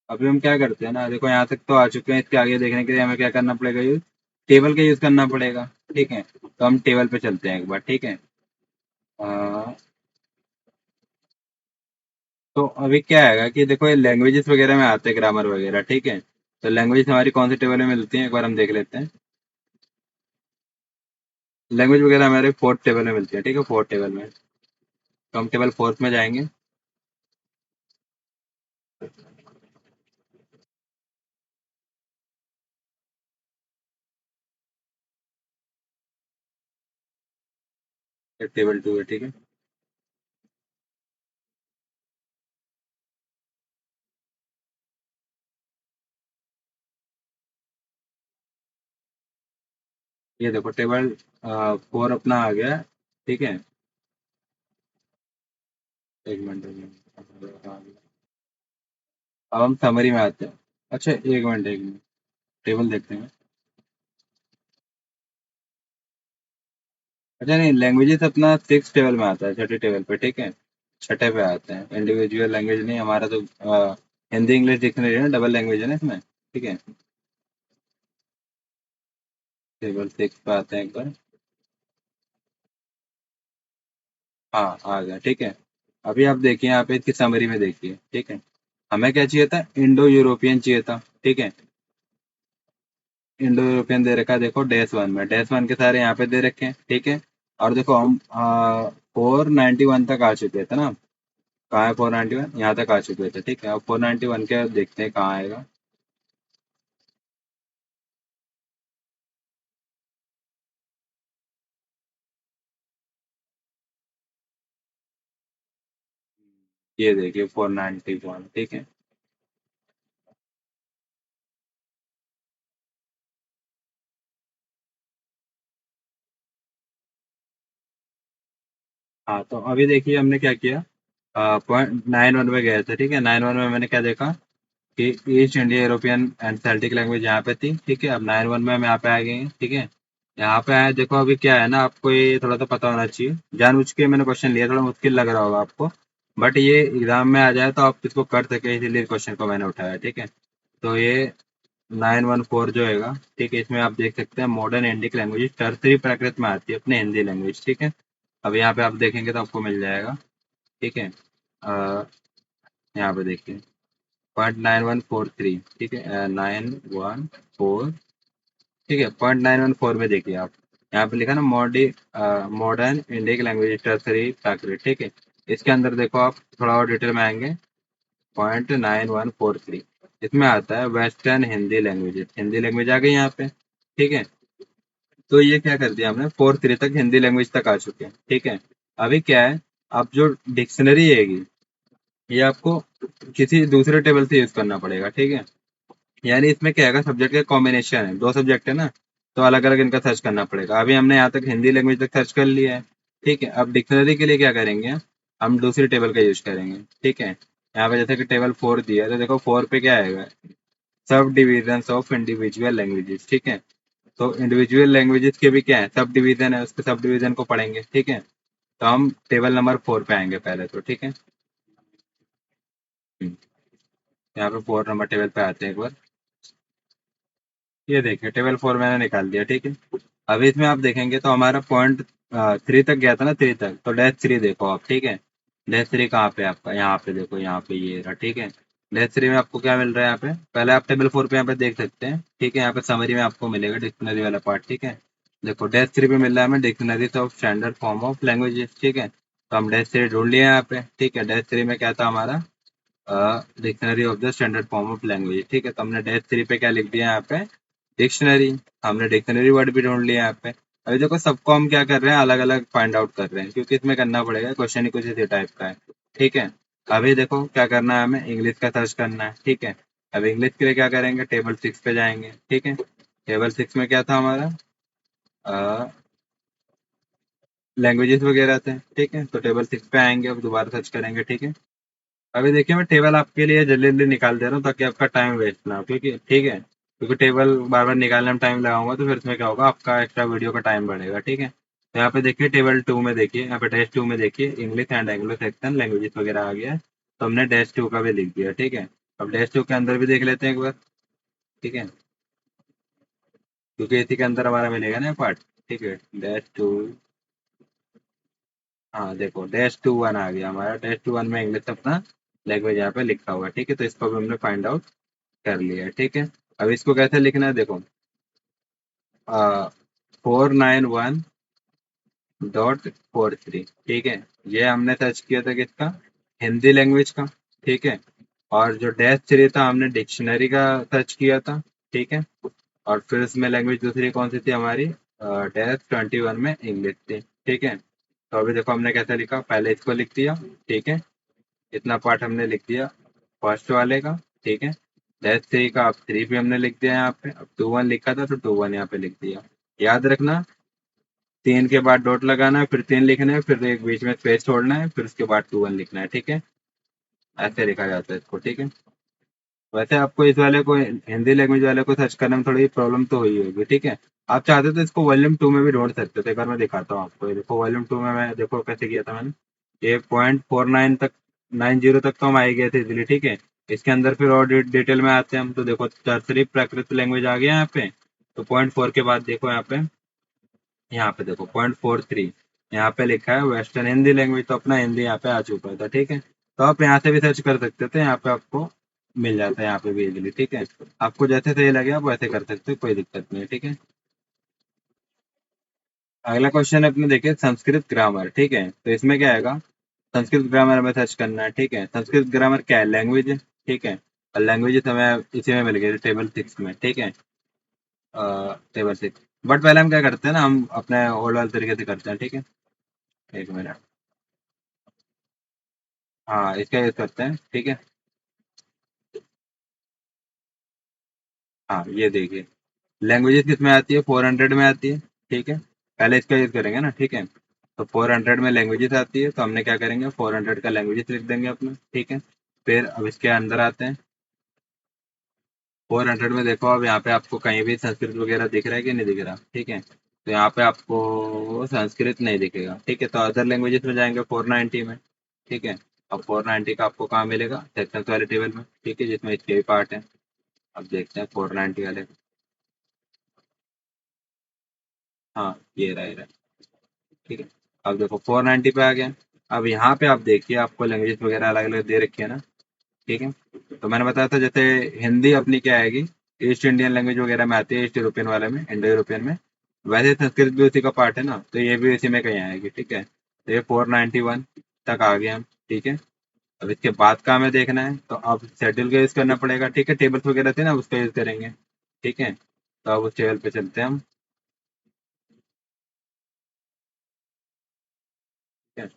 अभी हम क्या करते हैं ना, देखो यहाँ तक तो आ चुके हैं, इसके आगे देखने के लिए हमें क्या करना पड़ेगा, यूज टेबल का यूज करना पड़ेगा, ठीक है। तो हम टेबल पे चलते हैं एक बार, ठीक है। अ, तो अभी क्या है कि देखो ये लैंग्वेजेस वगैरह में आते हैं, ग्रामर वगैरह, ठीक है। तो लैंग्वेज हमारी कौन से टेबल में मिलती है, एक बार हम देख लेते हैं। लैंग्वेज वगैरह हमारे फोर्थ टेबल में मिलती है, ठीक है, फोर्थ टेबल में। तो हम टेबल फोर्थ में जाएंगे। टेबल टू है, ठीक है। ये देखो टेबल फोर अपना आ गया, ठीक है। एक मिनट, एक मिनट। अब हम समरी में आते हैं। अच्छा एक मिनट, एक मिनट, टेबल देखते हैं। अच्छा नहीं, लैंग्वेजेस अपना सिक्स टेबल में आता है, छठे टेबल पे, ठीक है। छठे पे आते हैं, इंडिविजुअल लैंग्वेज नहीं हमारा तो हिंदी इंग्लिश डिक्शनरी है ना, डबल लैंग्वेज है ना इसमें, ठीक है। टेबल सिक्स पे आते हैं एक बार। हाँ आ गया, ठीक है। अभी आप देखिए यहाँ पे इसकी समरी में देखिए, ठीक है। हमें क्या चाहिए था, इंडो यूरोपियन चाहिए था, ठीक है। इंडो यूरोपियन दे रखा है, देखो डैश वन में, डैश वन के सारे यहाँ पे दे रखे हैं, ठीक है। और देखो हम 491 तक आ चुके थे ना। कहाँ है 491, यहाँ तक आ चुके थे, ठीक है। अब 491 के देखते हैं कहाँ आएगा। ये देखिए 491, ठीक है। हाँ तो अभी देखिए हमने क्या किया, 0.91 में गए थे, ठीक है। 91 में मैंने क्या देखा कि east India European and Celtic language यहाँ पे थी, ठीक है। अब 91 में हम यहाँ पे आ गए हैं, ठीक है। यहाँ पे आए, देखो अभी क्या है ना, आपको ये थोड़ा सा पता होना चाहिए। जानबूझ के मैंने क्वेश्चन लिया, थोड़ा मुश्किल लग रहा होगा आपको, बट ये एग्जाम में आ जाए तो आप इसको कर सके, इसीलिए क्वेश्चन को मैंने उठाया, ठीक है। तो ये 914 जो हैगा, ठीक है, इसमें आप देख सकते हैं मॉडर्न इंडिक लैंग्वेज टर्सरी प्राकृत में आती है अपने हिंदी लैंग्वेज, ठीक है। अब यहाँ पे आप देखेंगे तो आपको मिल जाएगा, ठीक है। यहाँ पे देखिए 0.9143, ठीक है, 914, ठीक है। 0.914 में देखिए आप, यहाँ पे लिखा ना मॉडर्न इंडिक लैंग्वेज टर्सरी प्राकृत, ठीक है। इसके अंदर देखो आप थोड़ा और डिटेल में आएंगे, 0.9143, इसमें आता है western Hindi language, Hindi language आ गई यहाँ पे, ठीक है। तो ये क्या कर दिया हमने, 4.3 तक हिंदी लैंग्वेज तक आ चुके हैं, ठीक है। अभी क्या है, अब जो डिक्शनरी है ये आपको किसी दूसरे टेबल से यूज करना पड़ेगा, ठीक है। यानी इसमें क्या है, सब्जेक्ट का कॉम्बिनेशन है, दो सब्जेक्ट है ना, तो अलग अलग इनका सर्च करना पड़ेगा। अभी हमने यहाँ तक हिंदी लैंग्वेज तक सर्च कर लिया है, ठीक है। अब डिक्शनरी के लिए क्या करेंगे, हम दूसरी टेबल का यूज करेंगे, ठीक है। यहाँ पे जैसे कि टेबल 4 दिया है, तो देखो 4 पे क्या आएगा, sub division of individual languages, ठीक है। तो इंडिविजुअल लैंग्वेजेस के भी क्या है, सब डिवीजन है, उसके सब डिवीजन को पढ़ेंगे, ठीक है। तो हम टेबल नंबर 4 पे आएंगे पहले तो, ठीक है। यहाँ पे 4 नंबर टेबल पे आते हैं एक बार। ये देखिए टेबल 4 मैंने निकाल दिया, ठीक है। अभी इसमें आप देखेंगे तो हमारा पॉइंट 3 तक गया था ना, 3 तक, तो डैश 3 देखो आप, ठीक है। डैश 3 कहाँ पे आपका, यहाँ पे देखो, यहाँ पे ये रहा, ठीक है। डैश 3 में आपको क्या मिल रहा है, यहाँ पे पहले आप टेबल 4 पे यहाँ पे देख सकते हैं, ठीक है। यहाँ पे समरी में आपको मिलेगा डिक्शनरी वाला पार्ट, ठीक है। देखो डैश 3 पे मिल रहा है हमें dictionaries of standard form of languages, ठीक है। तो हम डैश 3 ढूंढ लिए यहाँ पे, ठीक है। डैश 3 में क्या था हमारा, dictionary of the standard form of language, ठीक है। तो हमने डैश 3 पे क्या लिख दिया यहाँ पे, डिक्शनरी। हमने डिक्शनरी वर्ड भी ढूंढ लिया यहाँ पे। अभी देखो सबको हम क्या कर रहे हैं, अलग अलग फाइंड आउट कर रहे हैं, क्योंकि इसमें करना पड़ेगा, क्वेश्चन ही कुछ इसी टाइप का है, ठीक है। अभी देखो क्या करना है, हमें इंग्लिश का सर्च करना है, ठीक है। अब इंग्लिश के लिए क्या करेंगे, टेबल 6 पे जाएंगे, ठीक है। टेबल 6 में क्या था हमारा, लैंग्वेजेस वगैरह थे, ठीक है। तो टेबल 6 पे आएंगे, अब दोबारा सर्च करेंगे, ठीक है। अभी देखिए मैं टेबल आपके लिए जल्दी जल्दी निकाल दे रहा हूँ, ताकि आपका टाइम वेस्ट ना हो, क्योंकि ठीक है, क्योंकि टेबल बार बार निकालने में टाइम लगाऊंगा तो फिर इसमें क्या होगा, आपका एक्स्ट्रा वीडियो का टाइम बढ़ेगा, ठीक है। तो यहाँ पे देखिए टेबल 2 में देखिए, यहाँ पे डैश 2 में देखिए English and Anglo Saxon languages वगैरह आ गया है, तो हमने डैश 2 का भी लिख दिया, ठीक है। अब डैश 2 के अंदर भी देख लेते हैं एक बार, ठीक है, क्योंकि इसी के अंदर हमारा मिलेगा ना पार्ट, ठीक है। डैश 2, हाँ देखो डैश 2 1 आ गया हमारा, डैश 2 1 में इंग्लिश अपना लैंग्वेज यहाँ पे लिखा हुआ है, ठीक है। तो इसको भी हमने फाइंड आउट कर लिया है, ठीक है। अब इसको कैसे लिखना है, देखो 491.43, ठीक है। ये हमने सर्च किया था किसका, हिंदी लैंग्वेज का, ठीक है। और जो डैश 3 था हमने डिक्शनरी का सर्च किया था, ठीक है। और फिर उसमें लैंग्वेज दूसरी कौन सी थी हमारी, डैश 21 में इंग्लिश थी, ठीक है। तो अभी देखो हमने कैसे लिखा, पहले इसको लिख दिया, ठीक है। इतना पार्ट हमने लिख दिया फर्स्ट वाले का, ठीक है। डैश 3 का अब 3 भी हमने लिख दिया यहाँ पे, अब 2 1 लिखा था तो 2 1 यहाँ पे लिख दिया। याद रखना, 3 के बाद डॉट लगाना है, फिर 3 लिखना है, फिर एक बीच में स्पेस छोड़ना है, फिर उसके बाद 2 1 लिखना है, ठीक है। ऐसे लिखा जाता है इसको, ठीक है। वैसे आपको इस वाले को, हिंदी लैंग्वेज वाले को सर्च करने में थोड़ी प्रॉब्लम तो हुई होगी, ठीक है। आप चाहते तो इसको वॉल्यूम 2 में भी ढूंढ सकते थे, एक बार मैं दिखाता हूँ आपको। ये देखो वॉल्यूम 2 में मैं देखो कैसे किया था मैंने, ये 0.49 तक, 90 तक तो हम आ ही गए थे इजिली, ठीक है। इसके अंदर फिर और डिटेल में आते हैं हम, तो देखो टर्सरी प्राकृत लैंग्वेज आ गया यहाँ पे। तो 0.4 के बाद देखो यहाँ पे, यहाँ पे देखो 0.43, यहाँ पे लिखा है वेस्टर्न हिंदी लैंग्वेज, तो अपना हिंदी यहाँ पे आ चुका था, ठीक है। तो आप यहाँ से भी सर्च कर सकते थे, यहाँ पे आपको मिल जाता है यहाँ पे भी इजिली, ठीक है। आपको जैसे सही लगे आप वैसे कर सकते हो, कोई दिक्कत नहीं है, ठीक है। अगला क्वेश्चन अपने देखिए संस्कृत ग्रामर, ठीक है। तो इसमें क्या आएगा, संस्कृत ग्रामर में सर्च करना है, ठीक है। संस्कृत ग्रामर क्या है, लैंग्वेज है, ठीक है। और लैंग्वेज हमें इसी में मिल गई टेबल 6 में, ठीक है। टेबल 6, बट पहले हम क्या करते हैं ना, हम अपने ओल्ड वाले तरीके से करते हैं, ठीक है। एक मिनट, हाँ इसका यूज करते हैं, ठीक है। हाँ ये देखिए, लैंग्वेजेस किस में आती है, 400 में आती है, ठीक है। पहले इसका यूज करेंगे ना, ठीक है। तो 400 में लैंग्वेजेस आती है, तो हमने क्या करेंगे, 400 का लैंग्वेजेस लिख देंगे अपना, ठीक है। फिर अब इसके अंदर आते हैं, 400 में देखो, अब यहाँ पे आपको कहीं भी संस्कृत वगैरह दिख रहा है कि नहीं दिख रहा, ठीक है। तो यहाँ पे आपको संस्कृत नहीं दिखेगा, ठीक है। तो अदर लैंग्वेजेस में जाएंगे 490 में, ठीक है। अब 490 का आपको कहाँ मिलेगा, सेक्शन वाले टेबल में, ठीक है, जिसमें इसके भी पार्ट है। अब देखते हैं 490 वाले। हाँ ये रहा, ठीक है। अब देखो 490 पे आ गया। अब यहाँ पे आप देखिए, आपको लैंग्वेज वगैरह अलग अलग दे रखी है ना, ठीक है। तो मैंने बताया था जैसे हिंदी अपनी क्या आएगी, ईस्ट इंडियन लैंग्वेज वगैरह में आती है, ईस्ट यूरोपियन वाले में, इंडो यूरोपियन में। वैसे संस्कृत भी उसी का पार्ट है ना, तो ये भी इसी में कहीं आएगी, ठीक है। तो ये 491 तक आ गया हम, ठीक है। अब इसके बाद का हमें देखना है, तो अब शेड्यूल का यूज करना पड़ेगा, ठीक है। टेबल्स वगैरह थे ना, उसका यूज करेंगे, ठीक है। तो अब उस टेबल पे चलते हैं हम, ठीक है।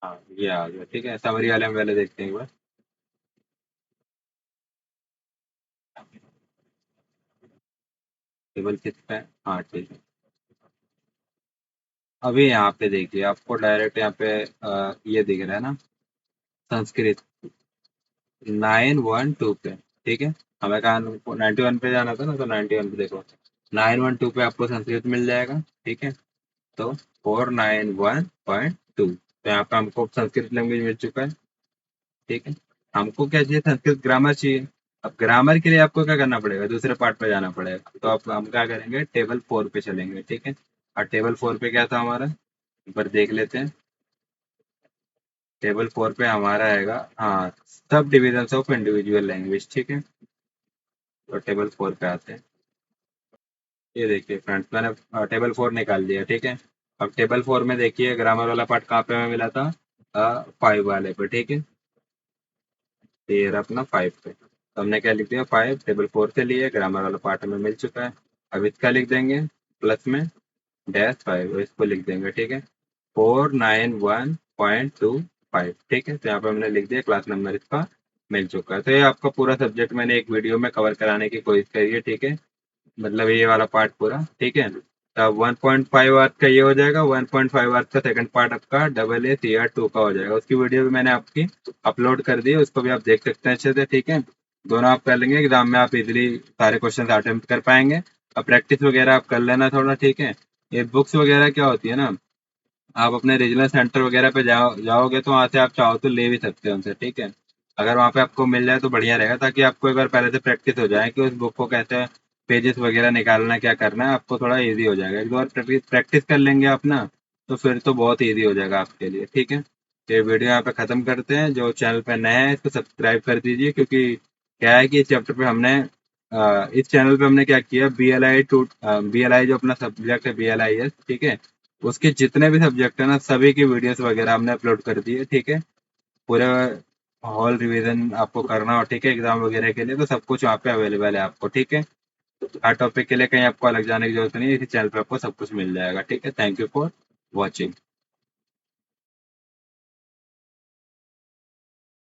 हाँ ये आ गया, ठीक है। समरी वाले हम पहले देखते हैं एक बार। टेबल किस पे है? हाँ ठीक है। अभी यहाँ पे देखिए, आपको डायरेक्ट यहाँ पे ये दिख रहा है ना, संस्कृत 912 पे, ठीक है। हमें कहा 91 पे जाना था ना, तो 91 पे देखो, 912 पे आपको संस्कृत मिल जाएगा, ठीक है। तो 491.2, तो यहाँ पे हमको संस्कृत लैंग्वेज मिल चुका है, ठीक है। हमको क्या चाहिए, संस्कृत ग्रामर चाहिए। अब ग्रामर के लिए आपको क्या करना पड़ेगा, दूसरे पार्ट पे जाना पड़ेगा। तो अब हम क्या करेंगे, टेबल 4 पे चलेंगे, ठीक है। और टेबल 4 पे क्या था हमारा, एक बार देख लेते हैं। टेबल 4 पे हमारा आएगा, हाँ, sub division of individual language, ठीक है। तो टेबल 4 पे आते हैं। ये देखिए फ्रेंड्स, मैंने टेबल 4 निकाल दिया, ठीक है। अब टेबल 4 में देखिए, ग्रामर वाला पार्ट कहाँ पे हमें मिला था, 5 वाले पे, ठीक है। तो ये रहा अपना 5 पे, तो हमने क्या लिख दिया, 5 टेबल 4 से लिए, ग्रामर वाला पार्ट हमें मिल चुका है। अब इसका लिख देंगे प्लस में -5, इसको लिख देंगे, ठीक है। 491.25, ठीक है। तो यहाँ पे हमने लिख दिया, क्लास नंबर इसका मिल चुका है। तो ये आपका पूरा सब्जेक्ट मैंने एक वीडियो में कवर कराने की कोशिश करी है, ठीक है। मतलब ये वाला पार्ट पूरा, ठीक है। तब 1.5 आवर्स का ये हो जाएगा, 1.5 आवर्स का सेकंड पार्ट आपका AA CR2 का हो जाएगा। उसकी वीडियो भी मैंने आपकी अपलोड कर दी है, उसको भी आप देख सकते हैं अच्छे से, ठीक है। दोनों आप कर लेंगे, एग्जाम में आप इजीली सारे क्वेश्चन अटेम्प्ट कर पाएंगे। अब प्रैक्टिस वगैरह आप कर लेना थोड़ा, ठीक है। ये बुक्स वगैरह क्या होती है ना, आप अपने रीजनल सेंटर वगैरह पे जाओगे, तो वहाँ से आप चाहो तो ले भी सकते हो उनसे, ठीक है। अगर वहाँ पे आपको मिल जाए तो बढ़िया रहेगा, ताकि आपको एक बार पहले से प्रैक्टिस हो जाए कि उस बुक को कैसे पेजेस वगैरह निकालना, क्या करना है, आपको थोड़ा इजी हो जाएगा। एक दो बार प्रैक्टिस कर लेंगे आप ना, तो फिर तो बहुत ईजी हो जाएगा आपके लिए, ठीक है। तो ये वीडियो यहाँ पे खत्म करते हैं। जो चैनल पे नए हैं इसको सब्सक्राइब कर दीजिए, क्योंकि क्या है कि इस चैप्टर पे हमने इस चैनल पे हमने क्या किया, BLI जो अपना सब्जेक्ट है, BLIS, ठीक है, उसके जितने भी सब्जेक्ट है ना, सभी की वीडियोस वगैरह हमने अपलोड कर दी है, ठीक है। पूरे हॉल रिवीजन आपको करना हो, ठीक है, एग्जाम वगैरह के लिए, तो सब कुछ वहाँ पे अवेलेबल है आपको, ठीक है। हर टॉपिक के लिए कहीं आपको अलग जाने की जरूरत नहीं है, इसी चैनल पे आपको सब कुछ मिल जाएगा, ठीक है। Thank you for watching.